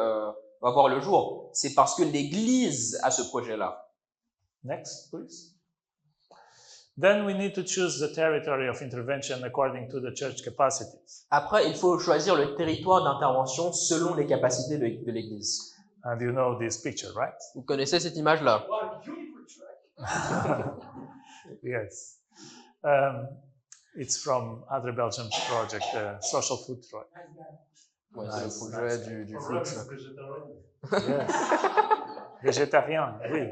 va voir le jour. C'est parce que l'église a ce projet-là. Next, please. Then we need to choose the territory of intervention according to the church capacities. Après, il faut choisir le territoire d'intervention selon les capacités de l'église. And you know this picture, right? Vous connaissez cette image-là? Yes. It's from ADRA Belgium project, social food truck. Ouais, c'est le projet du food truck. Yes. Végétarien, oui.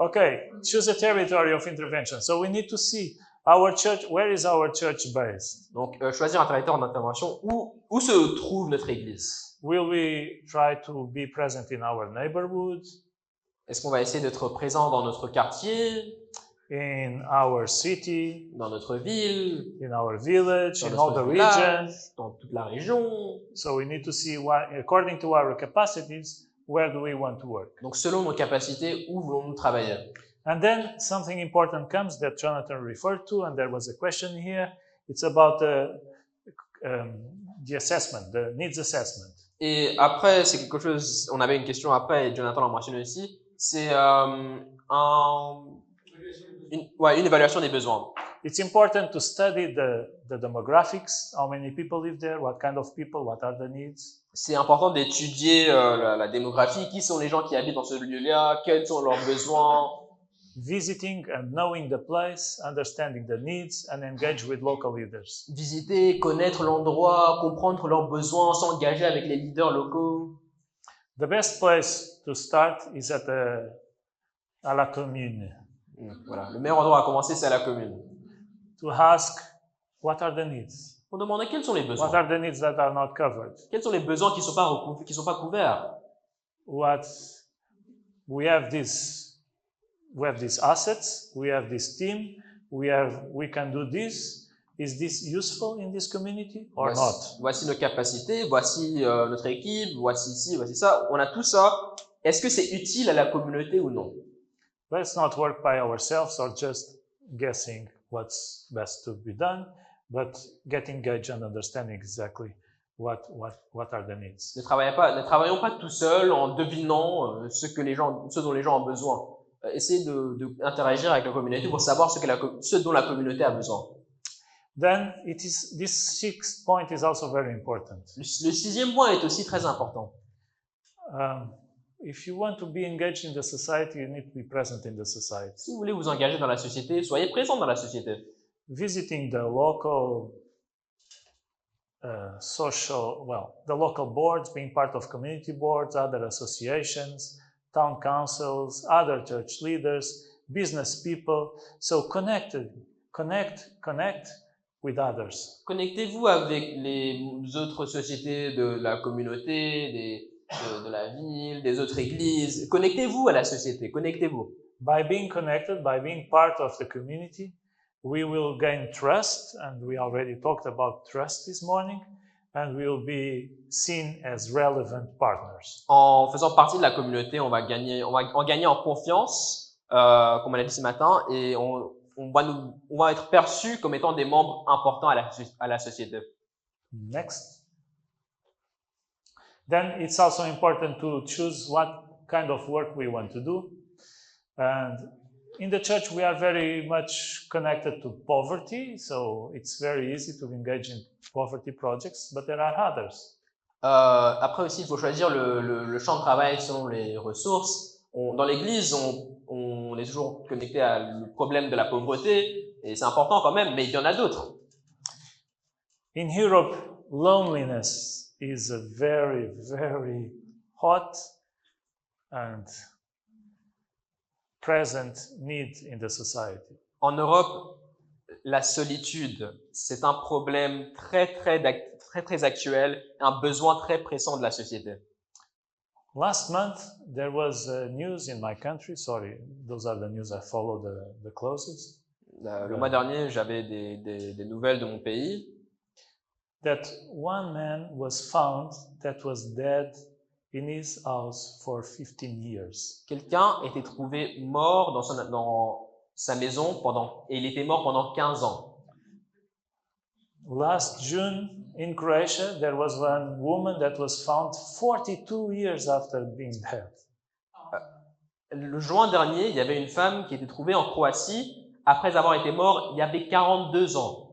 Okay, choose a territory of intervention. So we need to see our church, where is our church based? Donc, choisir un territoire d'intervention où se trouve notre église. Will we try to be present in our neighborhood? Est-ce qu'on va essayer d'être présent dans notre quartier, in our city, dans notre ville, in our village, dans in all notre the village, region? dans toute la région? So we need to see according to our capacities, where do we want to work? Donc, selon nos capacités, où voulons-nous travailler? And then something important comes that Jonathan referred to, and there was a question here. It's about the assessment, the needs assessment. Et après, c'est quelque chose, on avait une question après, et Jonathan l'a mentionné aussi, c'est une évaluation des besoins. It's important to study the demographics, how many people live there, what kind of people, what are the needs. C'est important d'étudier la démographie, qui sont les gens qui habitent dans ce lieu-là, quels sont leurs besoins. Visiting and knowing the place, understanding the needs, and engage with local leaders. Visiter, connaître l'endroit, comprendre leurs besoins, s'engager avec les leaders locaux. The best place to start is à la commune. Voilà, le meilleur endroit à commencer, c'est à la commune. To ask, what are the needs? Pour demander quels sont les besoins. What are the needs that are not covered? Quels sont les besoins qui ne sont pas couverts? We have these assets, we have this team, we can do this. Is this useful in this community or not? Voici nos capacités, voici notre équipe, voici ci, voici ça. On a tout ça. Est-ce que c'est utile à la communauté ou non? Let's not work by ourselves or just guessing what's best to be done, but get engaged and understanding exactly what are the needs. Ne travaillons pas tout seuls en devinant ce dont les gens ont besoin. Essayez d'interagir avec la communauté pour savoir ce dont la communauté a besoin. Then this sixth point is also very important. Le sixième point est aussi très important. If you want to be engaged in the society, you need to be present in the society. Si vous voulez vous engager dans la société, soyez présent dans la société. Visiting the local the local boards, being part of community boards, other associations, town councils, other church leaders, business people. So connect with others. Connectez-vous avec les autres sociétés de la communauté, de la ville, des autres églises. Connectez-vous à la société, connectez-vous. By being connected, by being part of the community, we will gain trust, and we already talked about trust this morning, and we will be seen as relevant partners. En faisant partie de la communauté, on va en gagner en confiance comme on l'a dit ce matin, et on va être perçus comme étant des membres importants à la société. Next. Then it's also important to choose what kind of work we want to do. And in the church, we are very much connected to poverty, so it's very easy to engage in poverty projects, but there are others. Après aussi, il faut choisir le champ de travail selon les ressources. Dans l'Église, on est toujours connecté à le problème de la pauvreté, et c'est important quand même, mais il y en a d'autres. In Europe, loneliness is a very, very hot and present need in the society. En Europe, la solitude, c'est un problème très actuel, un besoin très pressant de la société. Last month, there was news in my country. Sorry, those are the news I follow the closest. Le mois dernier, j'avais des nouvelles de mon pays. That one man was found that was dead in his house for 15 years. Quelqu'un était trouvé mort dans sa maison et il était mort pendant 15 ans. Last June in Croatia, there was one woman that was found 42 years after being dead. Le juin dernier, il y avait une femme qui était trouvée en Croatie après avoir été morte il y avait 42 ans.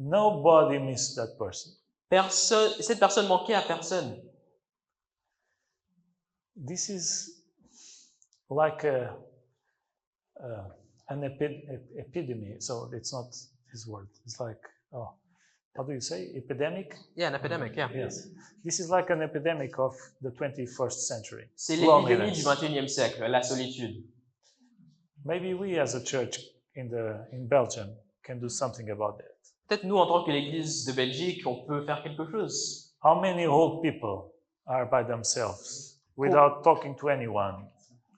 Nobody missed that person. Cette personne manquait à personne. This is like an epidemic. So it's not his word. It's like, how do you say? Epidemic? Yeah, an epidemic, yeah. Yes. This is like an epidemic of the 21st century. C'est l'épidémie du 21e siècle, la solitude. Maybe we as a church in Belgium can do something about that. Peut-être nous, en tant que l'Église de Belgique, on peut faire quelque chose. How many old people are by themselves, without talking to anyone,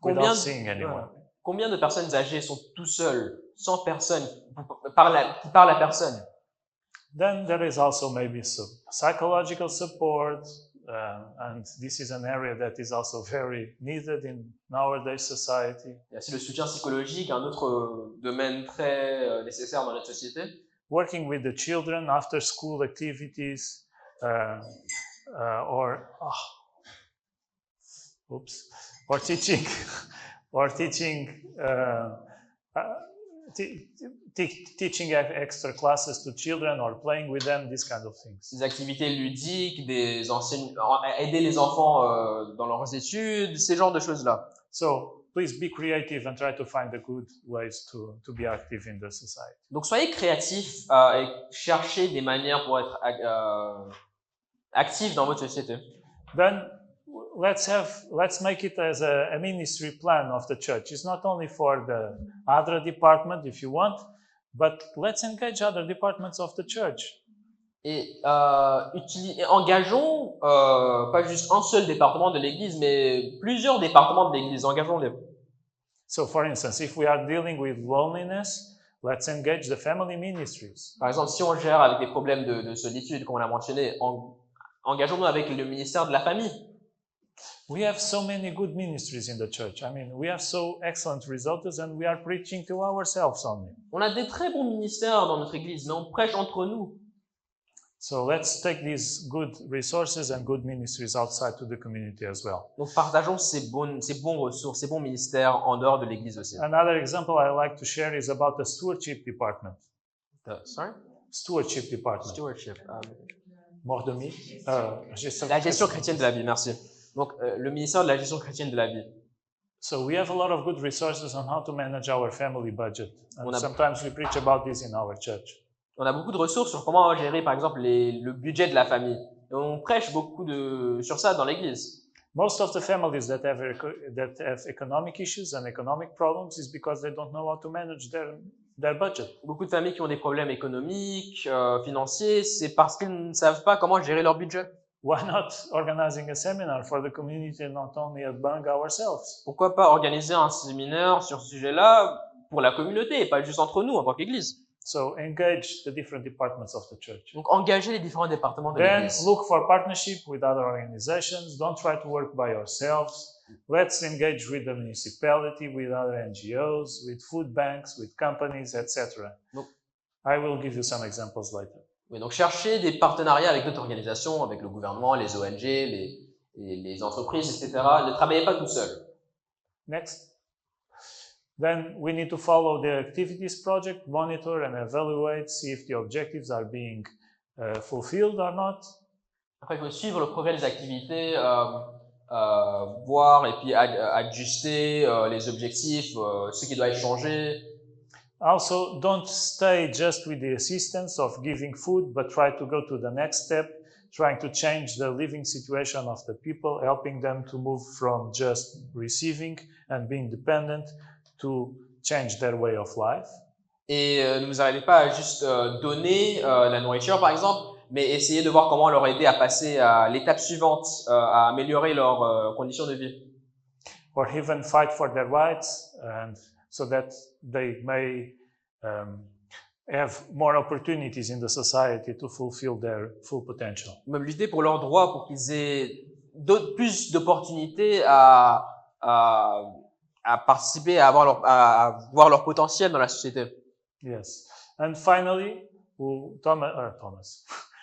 without seeing anyone? Combien de personnes âgées sont tout seules, sans personne, qui parlent à personne? Then there is also maybe some psychological support, and this is an area that is also very needed in nowadays society. Il y a aussi le soutien psychologique, un autre domaine très nécessaire dans notre société. Working with the children after school activities, or teaching, teaching extra classes to children or playing with them, these kind of things. Des activités ludiques, aider les enfants dans leurs études, ces genres de choses-là. So please be creative and try to find the good ways to be active in the society. Donc soyez créatifs et cherchez des manières pour être actifs dans votre société. Then let's make it as a ministry plan of the church. It's not only for the ADRA department if you want, but let's engage other departments of the church. Et engageons pas juste un seul département de l'Église, mais plusieurs départements de l'Église. Engageons-les. So, for instance, if we are dealing with loneliness, let's engage the family ministries. Par exemple, si on gère avec des problèmes de solitude, comme on l'a mentionné, engageons-nous avec le ministère de la famille. We have so many good ministries in the church. I mean, we have so excellent results and we are preaching to ourselves only. On a des très bons ministères dans notre Église, mais on prêche entre nous. So let's take these good resources and good ministries outside to the community as well. Donc partageons ces bons ressources, ces bons ministères en dehors de l'Église aussi. Another example I like to share is about the stewardship department. Sorry? Stewardship department. Stewardship. Mordomie. La gestion chrétienne de la vie, merci. Donc le ministère de la gestion chrétienne de la vie. So we have a lot of good resources on how to manage our family budget. And sometimes we preach about this in our church. On a beaucoup de ressources sur comment gérer, par exemple, le budget de la famille. Et on prêche beaucoup sur ça dans l'Église. Most of the families that have economic issues and economic problems is because they don't know how to manage their budget. Beaucoup de familles qui ont des problèmes économiques, financiers, c'est parce qu'ils ne savent pas comment gérer leur budget. Why not organizing a seminar for the community and not only among ourselves? Pourquoi pas organiser un séminaire sur ce sujet-là pour la communauté et pas juste entre nous en tant qu'Église? So engage the different departments of the church. Donc, engager les différents départements de Then l'Église. look for partnership with other organizations. Don't try to work by yourselves. Let's engage with the municipality, with other NGOs, with food banks, with companies, etc. Donc- I will give you some examples later. Oui, donc, chercher des partenariats avec d'autres organisations, avec le gouvernement, les ONG, les entreprises, etc. Ne travaillez pas tout seul. Next. Then we need to follow the activities project, monitor and evaluate, see if the objectives are being fulfilled or not. Après, il faut suivre le progrès des activités, voir et puis ajuster les objectifs, ce qui doit être changé. Also, don't stay just with the assistance of giving food, but try to go to the next step, trying to change the living situation of the people, helping them to move from just receiving and being dependent to change their way of life. Et ne vous arrêtez pas à juste donner la nourriture, par exemple, mais essayez de voir comment leur aider à passer à l'étape suivante, à améliorer leurs conditions de vie. Or even fight for their rights, and so that they may have more opportunities in the society to fulfill their full potential. Même lutter pour leurs droits, pour qu'ils aient plus d'opportunités à participer, à voir leur potentiel dans la société. Yes. And finally,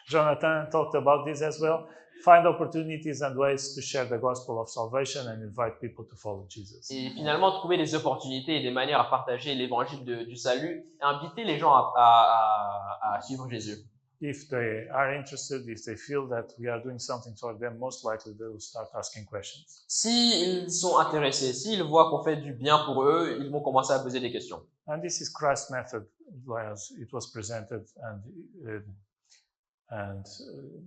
Jonathan talked about this as well. Find opportunities and ways to share the gospel of salvation and invite people to follow Jesus. Et finalement, trouver des opportunités et des manières à partager l'évangile du salut et inviter les gens à suivre Jésus. If they are interested, if they feel that we are doing something for them, most likely they will start asking questions. S'ils sont intéressés, s'ils voient qu'on fait du bien pour eux, ils vont commencer à poser des questions. And this is Christ's method as it was presented and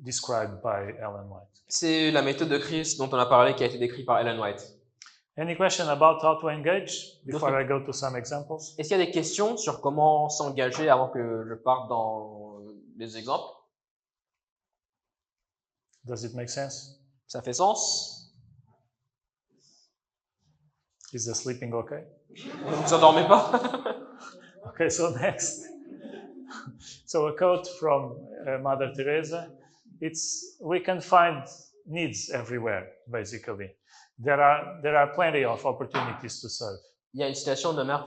described by Ellen White. C'est la méthode de Christ dont on a parlé qui a été décrite par Ellen White. Any question about how to engage before I go to some examples? Est-ce qu'il y a des questions sur comment s'engager avant que je parte dans les exemples? Does it make sense? Ça fait sens? Is the sleeping okay? Vous ne vous endormez pas? Okay, so next. So a quote from Mother Teresa. We can find needs everywhere, basically. There are plenty of opportunities to serve. Il y a une citation de Mère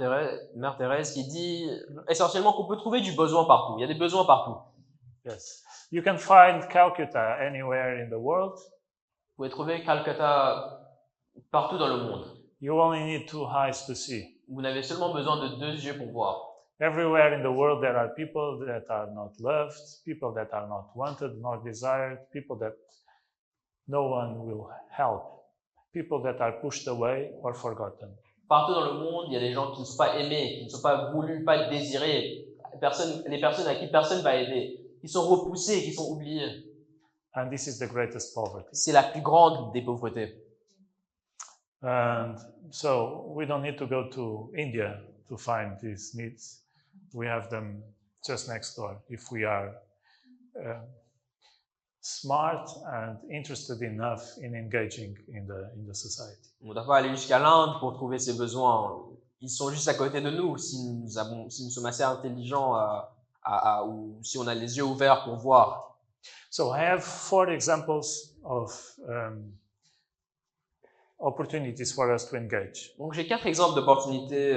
Thérèse qui dit essentiellement qu'on peut trouver du besoin partout. Il y a des besoins partout. Yes. You can find Calcutta anywhere in the world. Vous pouvez trouver Calcutta partout dans le monde. You only need 2 eyes to see. Vous n'avez seulement besoin de 2 yeux pour voir. Everywhere in the world there are people that are not loved, people that are not wanted nor desired, people that no one will help, people that are pushed away or forgotten. Partout dans le monde, il y a des gens qui ne sont pas aimés, qui ne sont pas voulus, pas désirés, les personnes à qui personne va aider, qui sont repoussés, qui sont oubliés. And this is the greatest poverty. C'est la plus grande des pauvretés. And so we don't need to go to India to find these needs. We have them just next door if we are smart and interested enough in engaging in the society. On ne doit pas aller jusqu'à l'Inde pour trouver ces besoins. Ils sont juste à côté de nous si nous sommes assez intelligents ou si on a les yeux ouverts pour voir. So I have 4 examples of opportunities for us to engage. Donc j'ai 4 exemples d'opportunités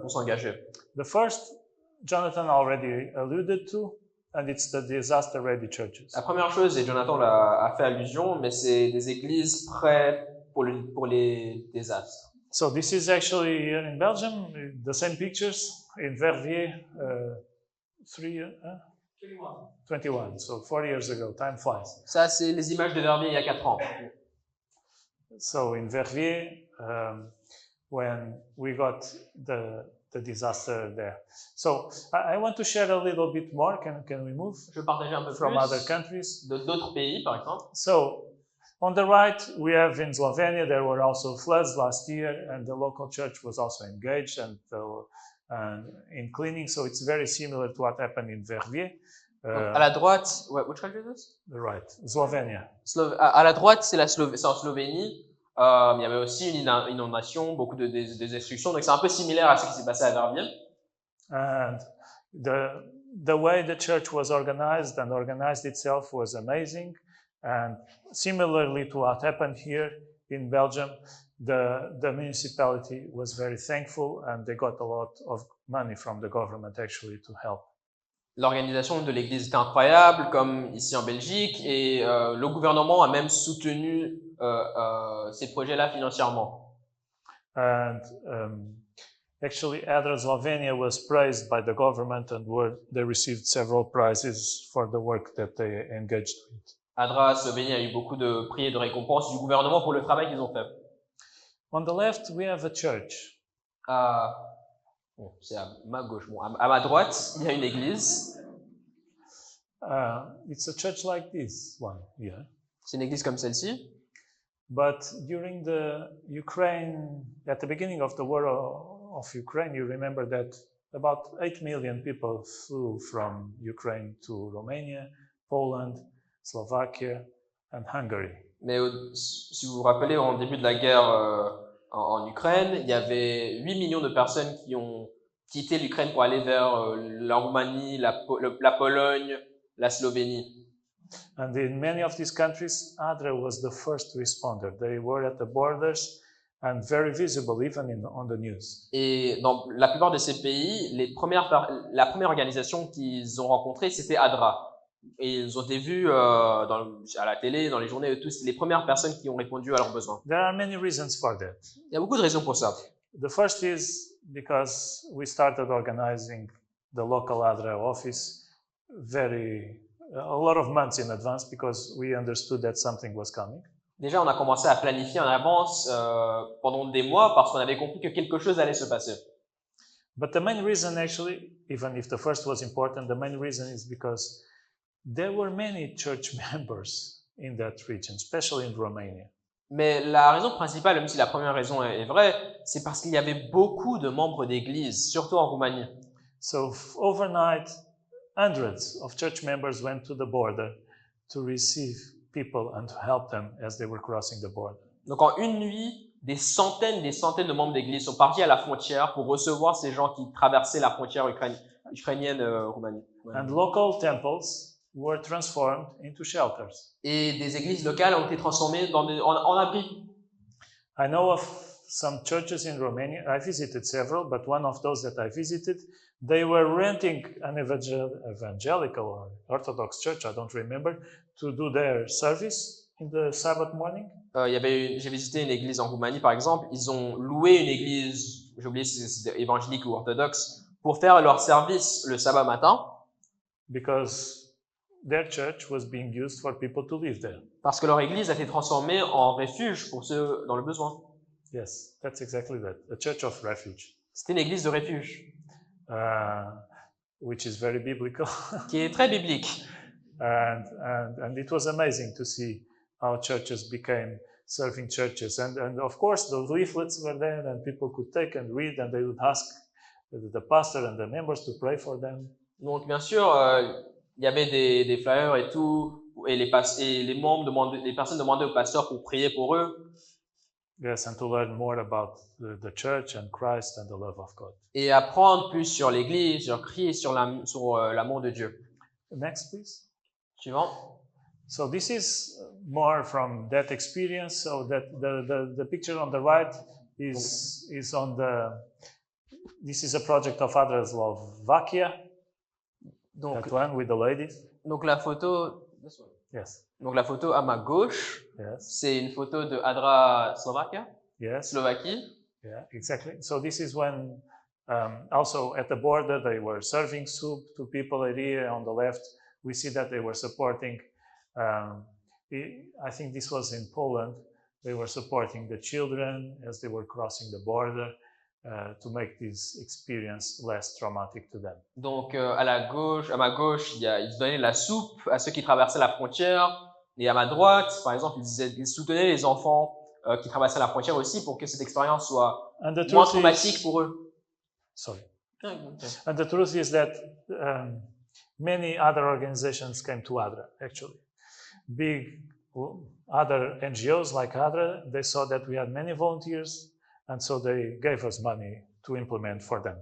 pour s'engager. The first, Jonathan already alluded to, and it's the disaster-ready churches. La première chose, et Jonathan a fait allusion, mais c'est des églises prêtes pour les désastres. So this is actually here in Belgium, the same pictures in Verviers, 21, so 4 years ago, time flies. Ça, c'est les images de Verviers il y a 4 ans. So in Verviers, when we got the disaster there. So I want to share a little bit more. Can we move? Je vais partager un peu from plus other countries. D'autres pays, par exemple. So on the right, we have in Slovenia, there were also floods last year, and the local church was also engaged and in cleaning. So it's very similar to what happened in Verviers. À la droite, which country is this? The right, Slovenia. À la droite, c'est en Slovénie. Il y avait aussi une inondation, beaucoup de destruction. Donc c'est un peu similaire à ce qui s'est passé à Verviers. And The way the church was organized and organized itself was amazing. And similarly to what happened here in Belgium, the municipality was very thankful and they got a lot of money from the government actually to help. L'organisation de l'église était incroyable, comme ici en Belgique, et le gouvernement a même soutenu ces projets-là financièrement. And actually, ADRA Slovenia was praised by the government and they received several prizes for the work that they engaged with. ADRA Slovénie a eu beaucoup de prix et de récompenses du gouvernement pour le travail qu'ils ont fait. On the left, we have a church. Bon, c'est à ma gauche. Bon, à ma droite, il y a une église. It's a church like this one here. C'est une église comme celle-ci. But during the Ukraine, at the beginning of the war of Ukraine, you remember that about 8 million people flew from Ukraine to Romania, Poland, Slovakia, and Hungary. Mais si vous vous rappelez, au début de la guerre en Ukraine, il y avait 8 millions de personnes qui ont quitté l'Ukraine pour aller vers la Roumanie, la Pologne, la Slovénie. And in many of these countries, ADRA was the first responder. They were at the borders and very visible even on the news. Et dans la plupart de ces pays, la première organisation qu'ils ont rencontrée, c'était ADRA. Et ils ont été vus à la télé, dans les journaux, tous les premières personnes qui ont répondu à leurs besoins. There are many reasons for that. Il y a beaucoup de raisons pour ça. The first is because we started organizing the local ADRA office a lot of months in advance because we understood that something was coming. Déjà, on a commencé à planifier en avance pendant des mois parce qu'on avait compris que quelque chose allait se passer. But the main reason actually, even if the first was important, the main reason is because there were many church members in that region, especially in Romania. Mais la raison principale, même si la première raison est vraie, c'est parce qu'il y avait beaucoup de membres d'église, surtout en Roumanie. So overnight, hundreds of church members went to the border to receive people and to help them as they were crossing the border. Donc en une nuit, des centaines de membres d'église sont partis à la frontière pour recevoir ces gens qui traversaient la frontière ukrainienne Roumanie. And local temples were transformed into shelters. Et des églises locales ont été transformées en abris. I know of some churches in Romania. I visited several, but one of those that I visited, they were renting an evangelical or Orthodox church, I don't remember, to do their service in the Sabbath morning. J'ai visité une église en Roumanie, par exemple. Ils ont loué une église, j'ai oublié si c'était évangélique ou orthodoxe, pour faire leur service le sabbat matin. Because their church was being used for people to live there. Parce que leur église a été transformée en refuge pour ceux dans le besoin. Yes, that's exactly that. A church of refuge. C'était une église de refuge. Which is very biblical. Qui est très biblique. And it was amazing to see how churches became serving churches. And of course, the leaflets were there and people could take and read and they would ask the pastor and the members to pray for them. Donc, bien sûr, il y avait des flyers et tout, et les personnes demandaient au pasteur pour prier pour eux. Yes, and to learn more about the church and Christ and the love of God. Et apprendre plus sur l'Église, sur Christ, sur l'amour de Dieu. Next, please. Suivant. So this is more from that experience. So that the picture on the right is on this is a project of ADRA Slovakia. Donc, that one with the ladies. Donc la photo. Yes. Donc la photo à ma gauche, yes. C'est une photo de ADRA Slovakia. Yes. Slovaquie. Yeah, exactly. So this is when also at the border they were serving soup to people. Here on the left, we see that they were supporting. I think this was in Poland. They were supporting the children as they were crossing the border to make this experience less traumatic to them. Donc à ma gauche, ils donnaient la soupe à ceux qui traversaient la frontière. Et à ma droite, par exemple, ils soutenaient les enfants qui traversaient la frontière aussi pour que cette expérience soit moins traumatique pour eux. Sorry. And the truth is that many other organizations came to ADRA, actually. Big other NGOs like ADRA, they saw that we had many volunteers, and so they gave us money to implement for them.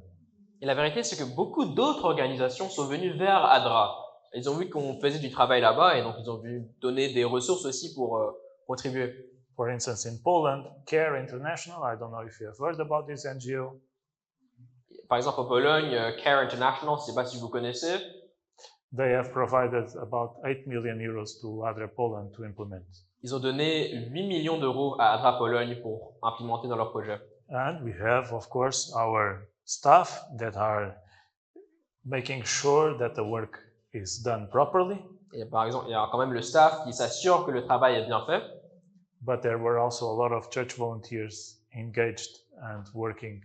Et la vérité, c'est que beaucoup d'autres organisations sont venues vers ADRA. Ils ont vu qu'on faisait du travail là-bas et donc ils ont vu donner des ressources aussi pour contribuer. For instance, in Poland, Care International, I don't know if you have heard about this NGO. Par exemple, en Pologne, Care International, je ne sais pas si vous connaissez, They have provided about 8 million euros to ADRA Poland to implement. ils ont donné 8 millions d'euros à ADRA Pologne pour implémenter dans leur projet. And we have, of course, our staff that are making sure that the work is done properly. Et par exemple, il y a quand même le staff qui s'assure que le travail est bien fait. But there were also a lot of church volunteers engaged and working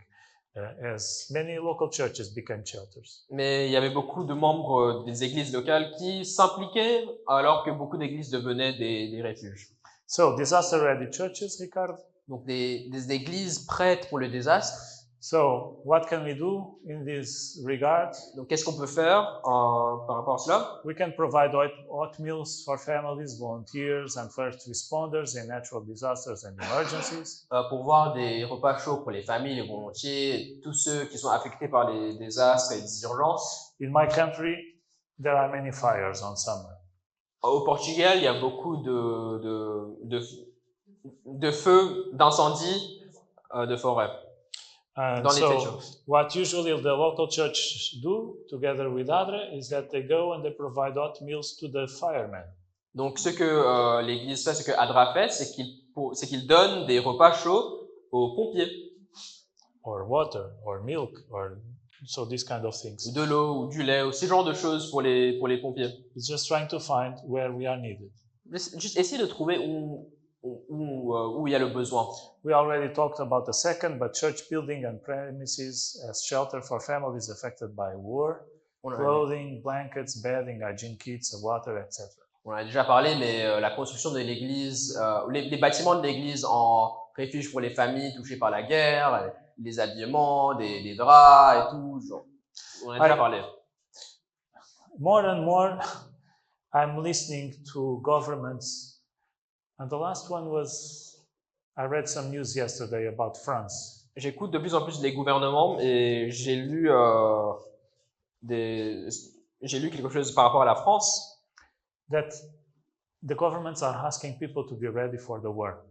as many local churches became shelters. Mais il y avait beaucoup de membres des églises locales qui s'impliquaient alors que beaucoup d'églises devenaient des refuges. So, disaster-ready churches, Ricardo. Donc des églises prêtes pour le désastre. So, what can we do in this regard? Donc qu'est-ce qu'on peut faire par rapport à cela? We can provide hot meals for families, volunteers, and first responders in natural disasters and emergencies. Pourvoir des repas chauds pour les familles, les volontiers, tous ceux qui sont affectés par les désastres et les urgences. In my country, there are many fires on summer. Au Portugal, il y a beaucoup de feux, d'incendies, de forêts. And Dans les so, fêtes. what usually the local church do together with ADRA is that they go and they provide hot meals to the firemen. Donc ce que l'église fait, ce que ADRA fait, c'est qu'il donne des repas chauds aux pompiers. Or water, or milk, or so these kind of Ou things. de l'eau, ou du lait, ou ce genre de choses pour les pompiers. It's just trying to find where we are needed. Juste essayer de trouver où il y a le besoin. We already talked about the second, but church building and premises as shelter for families affected by war, clothing, blankets, bedding, hygiene kits, water, etc. On en a déjà parlé, mais la construction de l'église, les bâtiments de l'église en refuge pour les familles touchées par la guerre, les habillements, des draps et tout, genre. On en a déjà parlé. More and more, I'm listening to governments. And the last one was, I read some news yesterday about France. J'écoute de plus en plus les gouvernements et j'ai lu quelque chose par rapport à la France. That the governments are asking people to be ready for the war.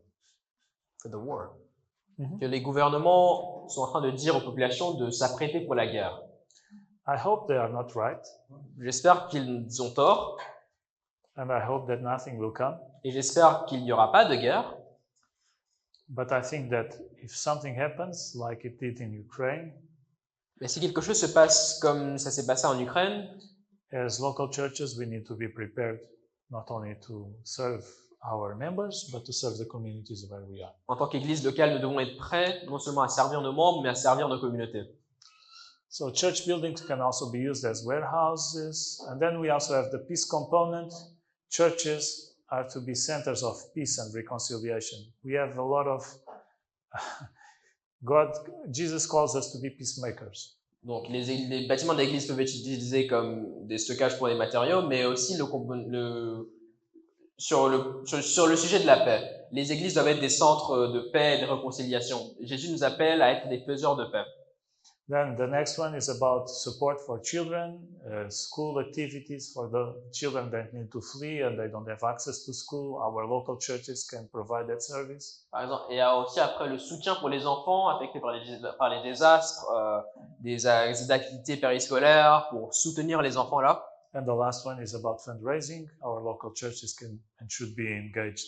For the war. Mm-hmm. Que les gouvernements sont en train de dire aux populations de s'apprêter pour la guerre. I hope they are not right. J'espère qu'ils ont tort. And I hope that nothing will come. Et j'espère qu'il n'y aura pas de guerre. But I think that if something happens, like it did in Ukraine, mais si quelque chose se passe comme ça s'est passé en Ukraine, as local churches, we need to be prepared not only to serve our members, but to serve the communities where we are. En tant qu'église locale, nous devons être prêts non seulement à servir nos membres, mais à servir nos communautés. So church buildings can also be used as warehouses, and then we also have the peace component. Churches are to be centers of peace and reconciliation. We have a lot of Jesus calls us to be peacemakers. Donc les bâtiments d'église peuvent être utilisés comme des stockages pour les matériaux, mais aussi sur le sujet de la paix. Les églises doivent être des centres de paix et de réconciliation. Jésus nous appelle à être des faiseurs de paix. Then the next one is about support for children, school activities for the children that need to flee and they don't have access to school. Our local churches can provide that service. Par exemple, et il y a aussi après le soutien pour les enfants affectés par les désastres, des activités périscolaires pour soutenir les enfants là. And the last one is about fundraising. Our local churches can and should be engaged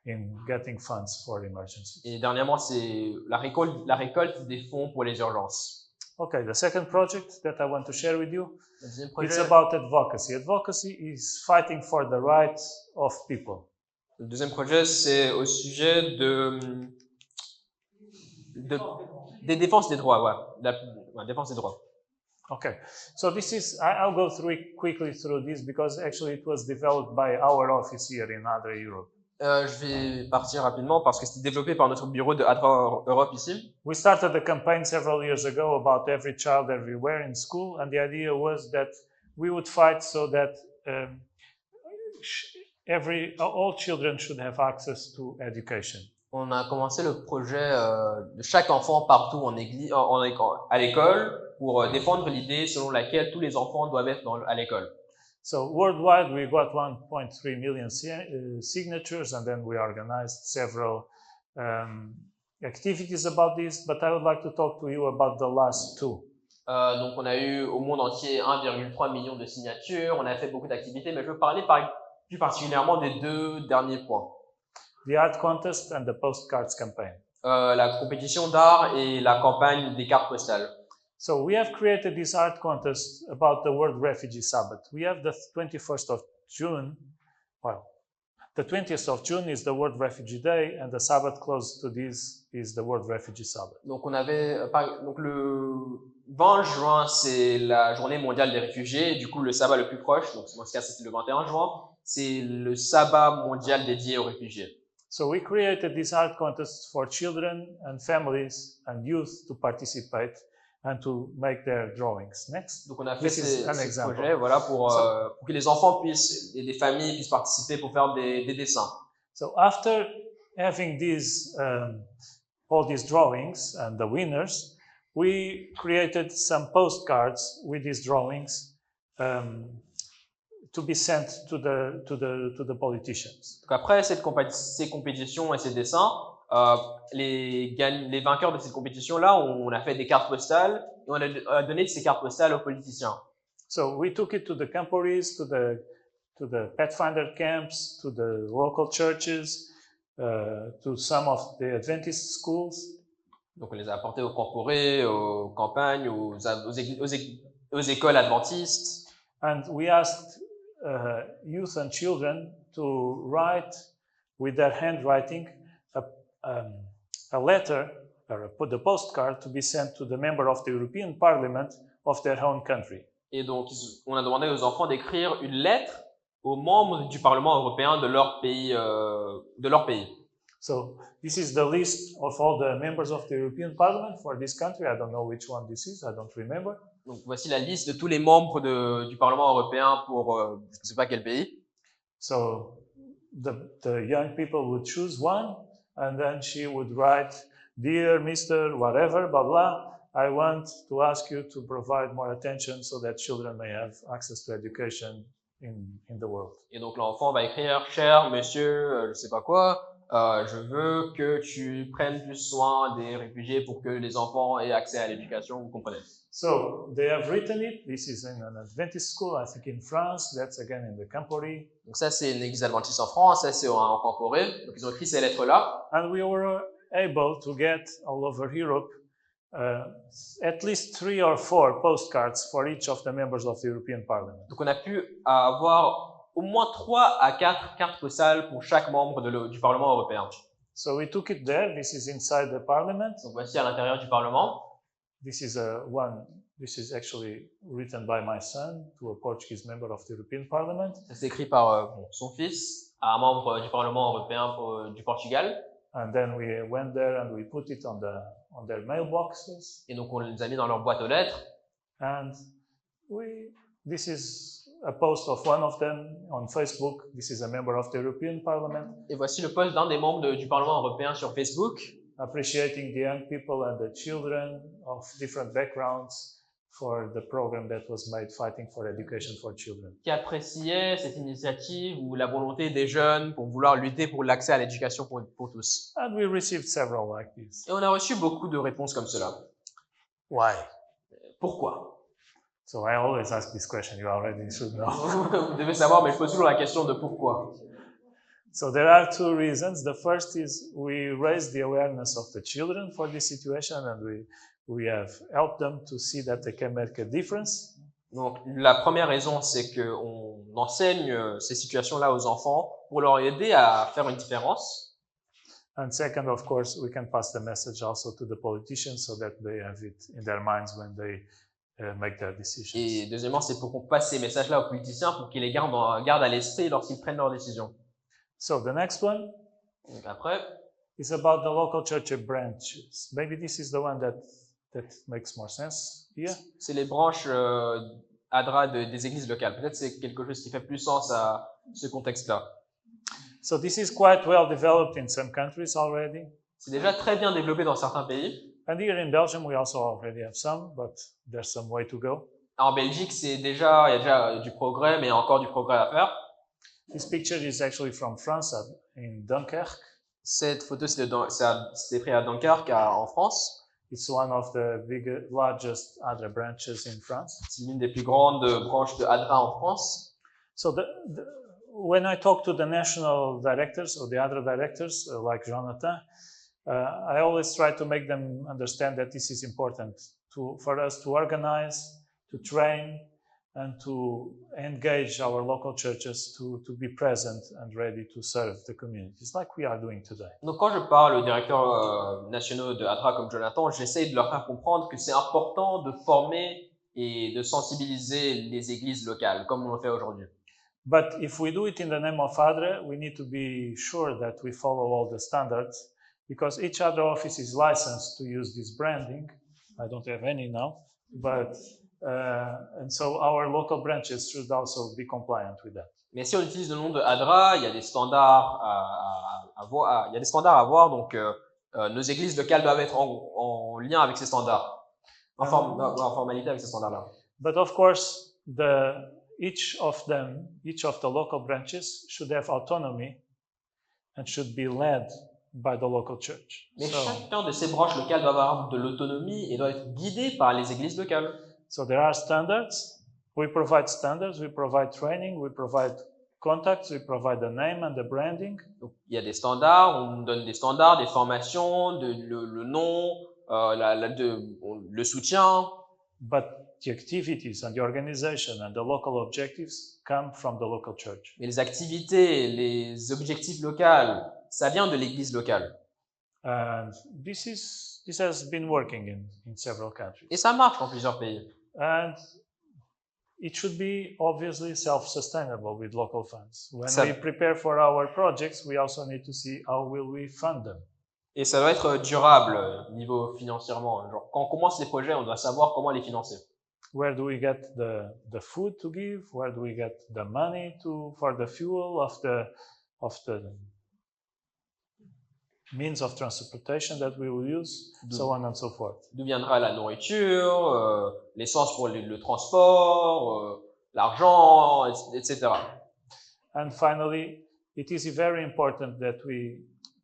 in getting funds for emergencies. Et dernièrement, c'est la récolte des fonds pour les urgences. Okay, the second project that I want to share with you, Le deuxième projet, it's about advocacy. Advocacy is fighting for the rights of people. Le deuxième projet, c'est au sujet des défenses des droits, ouais, la défense des droits. Okay, so this is, I'll go quickly through this because actually it was developed by our office here in ADRA Europe. Je vais partir rapidement parce que c'était développé par notre bureau de ADRA Europe ici. We started a campaign several years ago about every child everywhere in school, and the idea was that we would fight so that all children should have access to education. On a commencé le projet de chaque enfant partout à l'école pour défendre l'idée selon laquelle tous les enfants doivent être à l'école. So worldwide, we got 1.3 million signatures, and then we organized several activities about this. But I would like to talk to you about the last two. Donc, on a eu au monde entier 1,3 million de signatures. On a fait beaucoup d'activités, mais je veux parler plus particulièrement des deux derniers points. The art contest and the postcards campaign. La compétition d'art et la campagne des cartes postales. So we have created this art contest about the World Refugee Sabbath. We have the 21st of June. Well, the 20th of June is the World Refugee Day, and the Sabbath close to this is the World Refugee Sabbath. Donc on avait donc le 20 juin, c'est la journée mondiale des réfugiés. Du coup, le sabbat le plus proche, donc dans ce cas, c'est le 21 juin, c'est le sabbat mondial dédié aux réfugiés. So we created this art contest for children and families and youth to participate and to make their drawings. Next. Donc on a fait This is an ce example. projet, voilà, pour que les enfants puissent et les familles puissent participer pour faire des dessins. So after having these all these drawings and the winners, we created some postcards with these drawings to be sent to the politicians. Donc après ces compétitions et ces dessins, les vainqueurs de cette compétition-là, on a fait des cartes postales et on a donné ces cartes postales aux politiciens. So we took it to the camporees, to the Pathfinder camps, to the local churches, to some of the Adventist schools. Donc on les a apportés aux camporés, aux campagnes, aux écoles adventistes. And we asked youth and children to write with their handwriting a letter or the postcard to be sent to the member of the European Parliament of their own country. Et donc on a demandé aux enfants d'écrire une lettre aux membres du Parlement européen de leur pays. So this is the list of all the members of the European Parliament for this country. I don't know which one this is. I don't remember. Donc voici la liste de tous les membres du Parlement européen pour je ne sais pas quel pays. So the young people would choose one, and then she would write, "Dear Mr. Whatever, blah blah. I want to ask you to provide more attention so that children may have access to education in the world." Et donc l'enfant va écrire, cher monsieur, je sais pas quoi. Je veux que tu prennes plus soin des réfugiés pour que les enfants aient accès à l'éducation, vous comprenez. So they have written it. This is in an Adventist school, I think in France. That's again in the Camporee. Donc ça, c'est une église adventiste en France, ça c'est en Camporé. Donc ils ont écrit ces lettres-là. And we were able to get all over Europe at least 3 or 4 postcards for each of the members of the European Parliament. Donc on a pu avoir au moins 3 à 4 cartes postales pour chaque membre du Parlement européen. So we took it there. This is inside the Parliament. Donc voici à l'intérieur du Parlement. This is actually written by my son to a Portuguese member of the European Parliament. Ça c'est écrit par son fils à un membre du Parlement européen du Portugal. And then we went there and we put it on their mailboxes. Et donc on les a mis dans leur boîte aux lettres. And this is a post of one of them on Facebook. This is a member of the European Parliament. Et voici le post d'un des membres du Parlement européen sur Facebook. Appreciating the young people and the children of different backgrounds for the program that was made fighting for education for children. Qui appréciait cette initiative ou la volonté des jeunes pour vouloir lutter pour l'accès à l'éducation pour tous. And we received several like this. Et on a reçu beaucoup de réponses comme cela. Why? Pourquoi? So I always ask this question. You already should know. Vous devez savoir, mais je pose toujours la question de pourquoi. So there are 2 reasons. The first is we raise the awareness of the children for this situation, and we have helped them to see that they can make a difference. Donc la première raison, c'est que on enseigne ces situations-là aux enfants pour leur aider à faire une différence. And second, of course, we can pass the message also to the politicians so that they have it in their minds when they make their decisions. Et deuxièmement, c'est pour qu'on passe ces messages-là aux politiciens pour qu'ils les gardent à l'esprit lorsqu'ils prennent leurs décisions. So the next one Donc après, is about the local church branches. Maybe this is the one that makes more sense here. c'est les branches ADRA des églises locales. Peut-être c'est quelque chose qui fait plus sens à ce contexte-là. So this is quite well developed in some countries already. C'est déjà très bien développé dans certains pays. And here in Belgium, we also already have some, but there's some way to go. En Belgique, il y a déjà du progrès, mais il y a encore du progrès à faire. This picture is actually from France, in Dunkerque. Cette photo, c'était pris à Dunkerque, en France. It's one of the largest ADRA branches in France. C'est l'une des plus grandes branches de ADRA en France. So when I talk to the national directors or the ADRA directors, like Jonathan, I always try to make them understand that this is important for us to organize, to train, and to engage our local churches to be present and ready to serve the communities like we are doing today. Donc quand je parle aux directeurs nationaux de ADRA comme Jonathan, j'essaye de leur faire comprendre que c'est important de former et de sensibiliser les églises locales, comme on le fait aujourd'hui. But if we do it in the name of ADRA, we need to be sure that we follow all the standards, because each ADRA office is licensed to use this branding. I don't have any now, but and so our local branches should also be compliant with that. Mais si on utilise le nom de ADRA, il y a des standards à voir, donc nos églises locales doivent être en lien avec ces standards, en formalité avec ces standards-là. But of course, each of the local branches should have autonomy and should be led by the local church. Mais chacun de ces branches locales doit avoir de l'autonomie et doit être guidé par les églises locales. So there are standards. We provide standards, we provide training, we provide contacts, we provide the name and the branding. Donc, il y a des standards, on donne des standards, des formations, le nom, le soutien. But the activities and the organization and the local objectives come from the local church. Mais les activités, les objectifs locaux, ça vient de l'église locale. And this has been working in several countries. Et ça marche dans plusieurs pays. And it should be obviously self-sustainable with local funds. When we prepare for our projects, we also need to see how will we fund them. Et ça doit être durable niveau financièrement. Genre, quand on commence les projets, on doit savoir comment les financer. Where do we get the food to give? Where do we get the money for the fuel of the means of transportation that we will use, so on and so forth. D'où viendra la nourriture, l'essence pour le transport, l'argent, etc. And finally, it is very important that we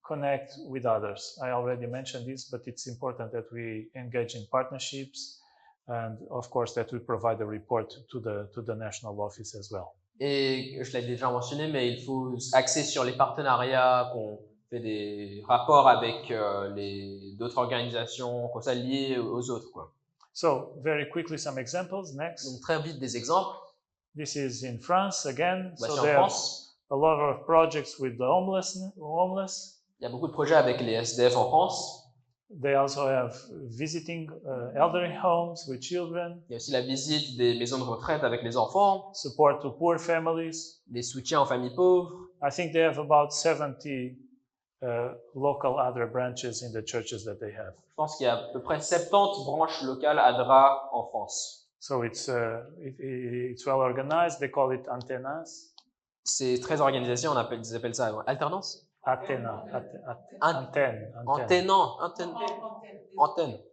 connect with others. I already mentioned this, but it's important that we engage in partnerships and, of course, that we provide a report to the national office as well. Et je l'ai déjà mentionné, mais il faut axer sur les partenariats, qu'on fait des rapports avec d'autres organisations, qu'on soit lié aux autres, quoi. So, very quickly, some examples. Next. Donc, très vite, des exemples. This is in France again. Bah, so en France. A lot of projects with the homeless. Il y a beaucoup de projets avec les SDF en France. They also have visiting elderly homes with children. Il y a aussi la visite des maisons de retraite avec les enfants. Support to poor families. Des soutiens aux familles pauvres. I think they have about 70 local ADRA branches in the churches that they have. Je pense qu'il y a à peu près 70 branches locales ADRA en France. So it's well organized. They call it antennas. C'est très organisé, ils appellent ça alternance. Antenne.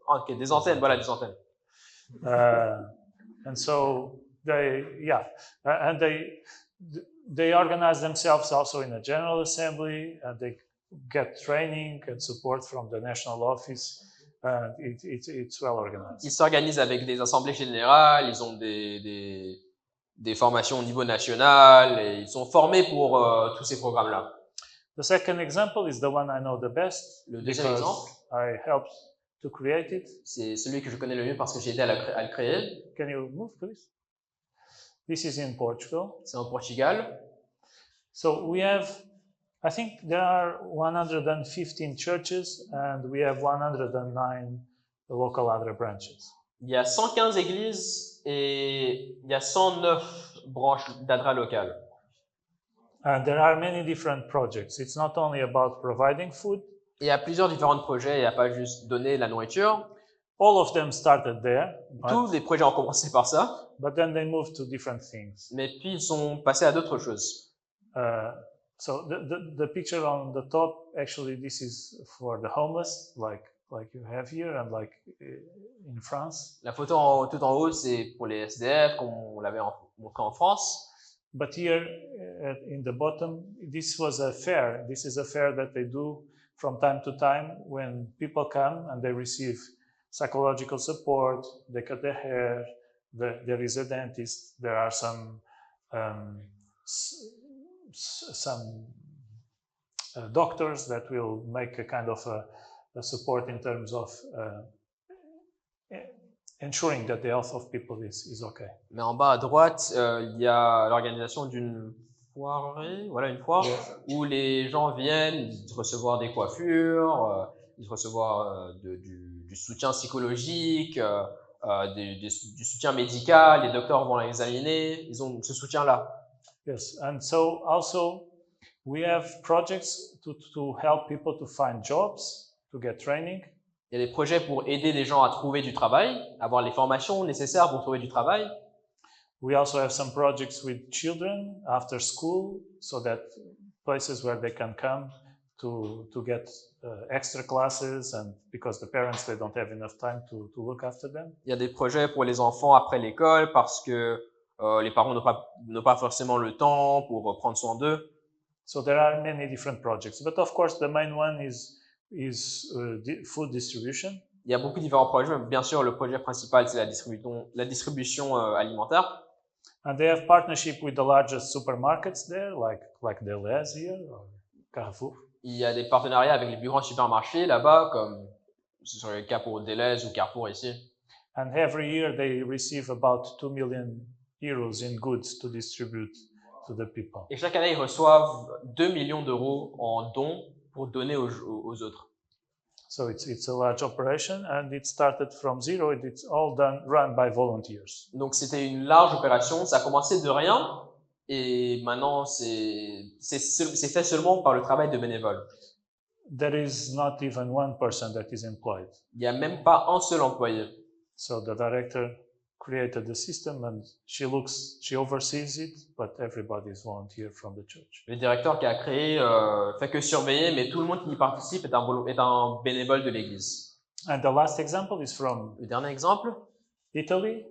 Ok, des antennes, voilà, des antennes. And so they organize themselves also in a general assembly, and they get training and support from the national office. And it's well organized. Ils s'organisent avec des assemblées générales, ils ont des formations au niveau national, et ils sont formés pour tous ces programmes-là. The second example is the one I know the best. Le deuxième exemple, I helped to create it. C'est celui que je connais le mieux parce que j'ai aidé à le créer. Can you move, please? This is in Portugal. C'est en Portugal. So we have, I think there are 115 churches and we have 109 local ADRA branches. Il y a 115 églises et il y a 109 branches d'ADRA locales. And there are many different projects. It's not only about providing food. Il y a plusieurs différents projets, il n'y a pas juste donner la nourriture. All of them started there. Tous les projets ont commencé par ça. But then they moved to different things. Mais puis ils sont passés à d'autres choses. So the picture on the top, actually this is for the homeless, like like you have here, and like in France. La photo tout en haut, c'est pour les SDF, comme on l'avait montré en France. But here in the bottom, this was a fair. This is a fair that they do from time to time when people come and they receive psychological support, they cut their hair, there is a dentist, there are some doctors that will make a kind of a support in terms of ensuring that the health of people is okay. Mais en bas à droite, il y a l'organisation d'une foire, voilà, une foire, où les gens viennent recevoir des coiffures, ils recevoir du soutien psychologique, du soutien médical, les docteurs vont l'examiner, ils ont ce soutien-là. Yes, and so also we have projects to help people to find jobs, to get training. Il y a des projets pour aider les gens à trouver du travail, avoir les formations nécessaires pour trouver du travail. We also have some projects with children after school, so that places where they can come to get extra classes, and because the parents, they don't have enough time to look after them. Il y a des projets pour les enfants après l'école parce que les parents n'ont pas forcément le temps pour prendre soin d'eux. So there are many different projects, but of course the main one is food distribution. Il y a beaucoup de différents projets, mais bien sûr le projet principal c'est la distribution alimentaire. And they have partnership with the largest supermarkets there, like Deleuze here or Carrefour. Il y a des partenariats avec les plus grands supermarchés là-bas, comme ce sont les cas pour Deleuze ou Carrefour ici. And every year they receive about 2 million euros in goods to distribute to the people. Et chaque année ils reçoivent 2 millions d'euros en dons pour donner aux autres. So it's a large operation, and it started from zero. It's all run by volunteers. Donc c'était une large opération, ça a commencé de rien et maintenant c'est fait seulement par le travail de bénévoles. There is not even one person that is employed. Il n'y a même pas un seul employé. So the director created the system, and she oversees it, but everybody is volunteer from the church. Le directeur qui a créé fait que surveiller, mais tout le monde qui y participe est un bénévole de l'église. And the last example is from Le dernier exemple, Italy.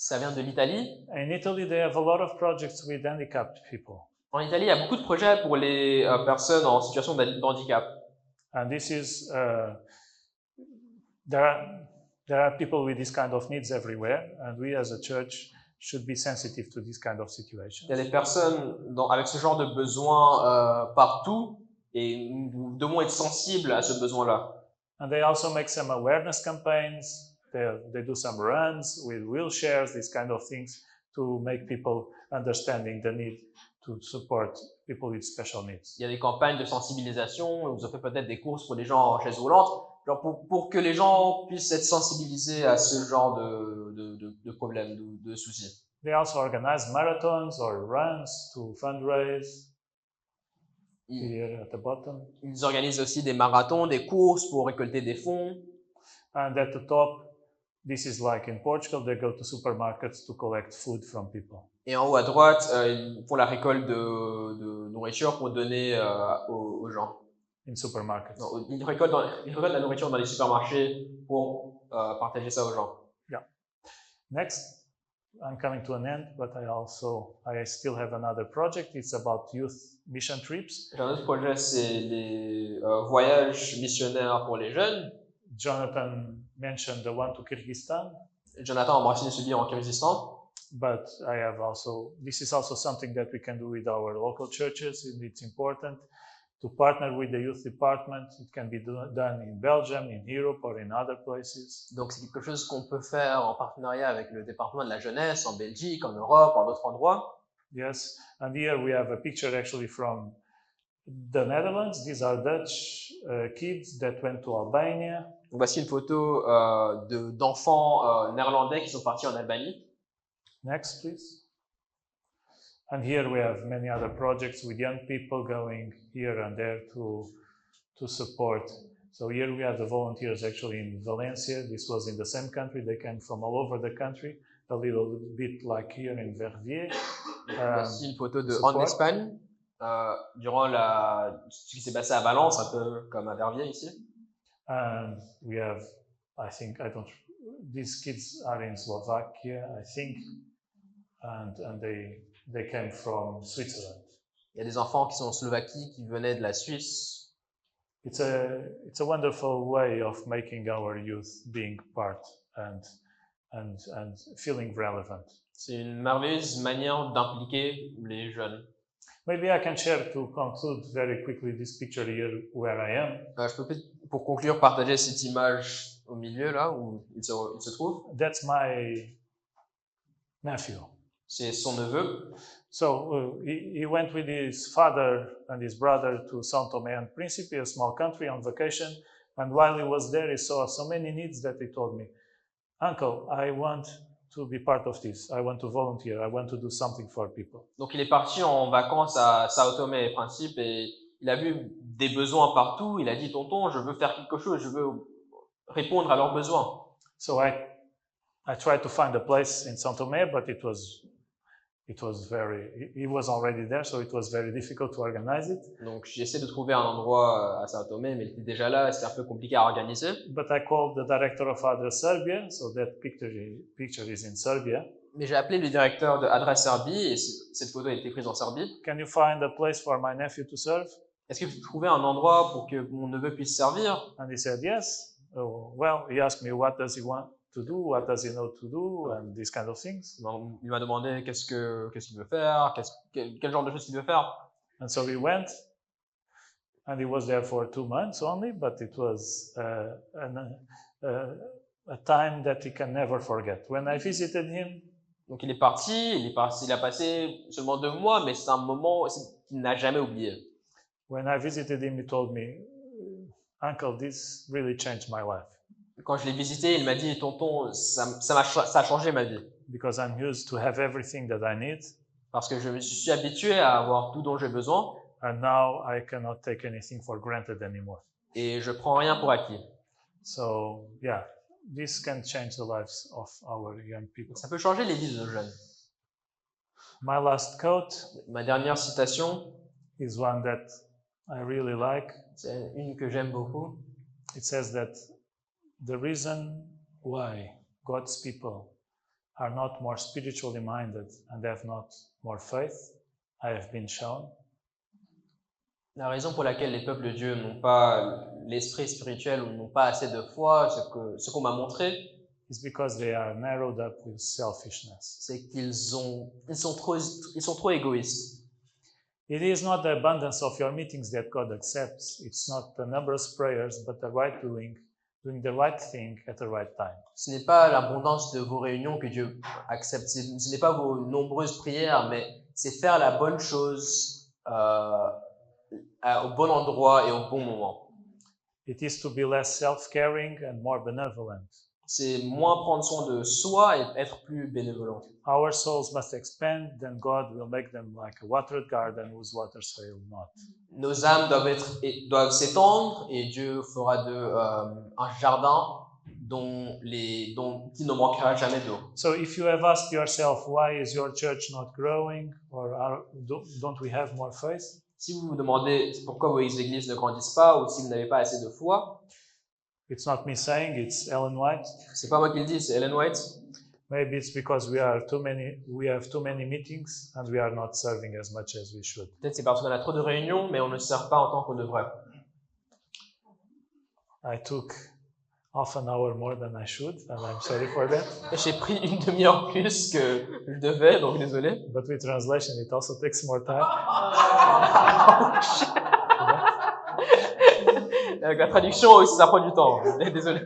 ça vient de l'Italie. In Italy, they have a lot of projects with handicapped people. En Italie, il y a beaucoup de projets pour les personnes en situation de handicap. And this is there are people with this kind of needs everywhere, and we as a church should be sensitive to this kind of situation. Il y a des personnes avec ce genre de besoins partout, et nous devons être sensibles à ce besoin-là. And they also make some awareness campaigns. They do some runs with wheelchairs, these kind of things, to make people understanding the need to support people with special needs. Il y a des campagnes de sensibilisation, ils ont fait peut-être des courses pour les gens en chaise roulante, genre pour que les gens puissent être sensibilisés à ce genre de problèmes, de soucis. They also organize marathons or runs to fundraise. Here at the bottom. Ils organisent aussi des marathons, des courses pour récolter des fonds. And at the top, this is like in Portugal, they go to supermarkets to collect food from people. Et en haut à droite, ils font la récolte de nourriture pour donner aux gens. In supermarkets. Non, ils récoltent la nourriture dans les supermarchés pour partager ça aux gens. Yeah. Next, I'm coming to an end, but I still have another project. It's about youth mission trips. J'ai un autre projet, c'est les voyages missionnaires pour les jeunes. Jonathan mentioned the one to Kyrgyzstan. Jonathan a mentionné celui en Kyrgyzstan. But this is also something that we can do with our local churches, and it's important to partner with the youth department. It can be done in Belgium, in Europe, or in other places. Donc c'est quelque chose qu'on peut faire en partenariat avec le département de la jeunesse en Belgique, en Europe, en d'autres endroits. Yes, and here we have a picture actually from the Netherlands. These are Dutch kids that went to Albania. Donc voici une photo d'enfants néerlandais qui sont partis en Albanie. Next, please. And here we have many other projects with young people going here and there to support. So here we have the volunteers actually in Valencia. This was in the same country. They came from all over the country, a little bit like here in Verviers. Voici une photo en Espagne, durant ce qui s'est passé à Valence, un peu comme à Verviers ici. And we have, these kids are in Slovakia, I think, and they came from Switzerland. Il y a des enfants qui sont en Slovaquie, qui venaient de la Suisse. It's a wonderful way of making our youth being part and feeling relevant. C'est une merveilleuse manière d'impliquer les jeunes. Maybe I can share to conclude very quickly this picture here where I am. Je peux peut-être, pour conclure, partager cette image au milieu, là, où il se trouve. That's my nephew. C'est son neveu. So he went with his father and his brother to São Tomé and Príncipe, a small country, on vacation. And while he was there, he saw so many needs that he told me, Uncle, I want to be part of this. I want to volunteer. I want to do something for people. Donc il est parti en vacances à São Tomé et Príncipe et il a vu des besoins partout. Il a dit, tonton, je veux faire quelque chose, je veux répondre à leurs besoins. So I tried to find a place in São Tomé, but he was already there, so it was very difficult to organize it. Donc j'ai essayé de trouver un endroit à São Tomé, mais il était déjà là, c'était un peu compliqué à organiser. But I called the director of ADRA Serbia, so that picture is in Serbia. Mais j'ai appelé le directeur de ADRA Serbie et cette photo a été prise en Serbie. Can you find a place for my nephew to serve? Est-ce que vous trouvez un endroit pour que mon neveu puisse servir? And he said yes. Well, he asked me what does he want to do, what does he know to do, and these kind of things. Donc, il m'a demandé qu'est-ce qu'il veut faire, quel genre de choses il veut faire. And so we went, and he was there for 2 months only, but it was a time that he can never forget. When I visited him, donc il a passé seulement 2 mois, mais c'est un moment qu'il n'a jamais oublié. When I visited him, he told me, Uncle, this really changed my life. Quand je l'ai visité, il m'a dit, tonton, ça a changé ma vie. Because I'm used to have everything that I need. Parce que je me suis habitué à avoir tout dont j'ai besoin. And now I cannot take anything for granted anymore. Et je prends rien pour acquis. So, yeah, this can change the lives of our young people. Ça peut changer les vies de nos jeunes. My last quote. Ma dernière citation. Is one that I really like. C'est une que j'aime beaucoup. It says that the reason why God's people are not more spiritually minded and have not more faith, I have been shown. La raison pour laquelle les peuples de Dieu n'ont pas l'esprit spirituel ou n'ont pas assez de foi, ce qu'on m'a montré, is because they are narrowed up with selfishness. C'est qu'ils sont trop égoïstes. It is not the abundance of your meetings that God accepts. It's not the numerous prayers, but the right doing the right thing at the right time. Ce n'est pas l'abondance de vos réunions que Dieu accepte. Ce n'est pas vos nombreuses prières, mais c'est faire la bonne chose au bon endroit et au bon moment. It is to be less self-caring and more benevolent. C'est moins prendre soin de soi et être plus bénévolent. Our souls must expand, then God will make them like a watered garden whose waters fail not. Nos âmes doivent s'étendre et Dieu fera un jardin qui ne manquera jamais d'eau. So if you have asked yourself, why is your church not growing, or don't we have more faith? Si vous vous demandez pourquoi vos églises ne grandissent pas ou si vous n'avez pas assez de foi, it's not me saying, it's Ellen White. C'est pas moi qui le dis, c'est Ellen White. Maybe it's because we have too many meetings and we are not serving as much as we should. Peut-être c'est parce qu'on a trop de réunions, mais on ne sert pas en tant qu'on devrait. I took half an hour more than I should, and I'm sorry for that. J'ai pris une demi-heure plus que je devais, donc désolé. But with translation, it also takes more time. Avec la traduction aussi, ça prend du temps. Désolé.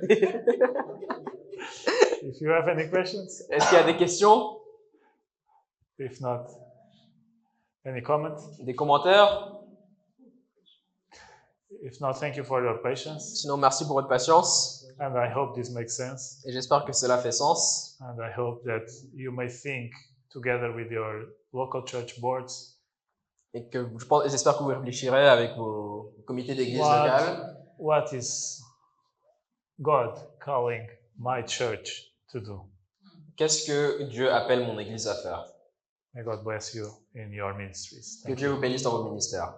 If you have any questions? Est-ce qu'il y a des questions? If not, any comments? Des commentaires? If not, thank you for your patience. Sinon, merci pour votre patience. And I hope this makes sense. Et j'espère que cela fait sens. And I hope that you may think together with your local church boards. Et que j'espère que vous réfléchirez avec vos comités d'église locales. What is God calling my church to do? Qu'est-ce que Dieu appelle mon église à faire? May God bless you in your ministries. Que Dieu vous bénisse dans vos ministères.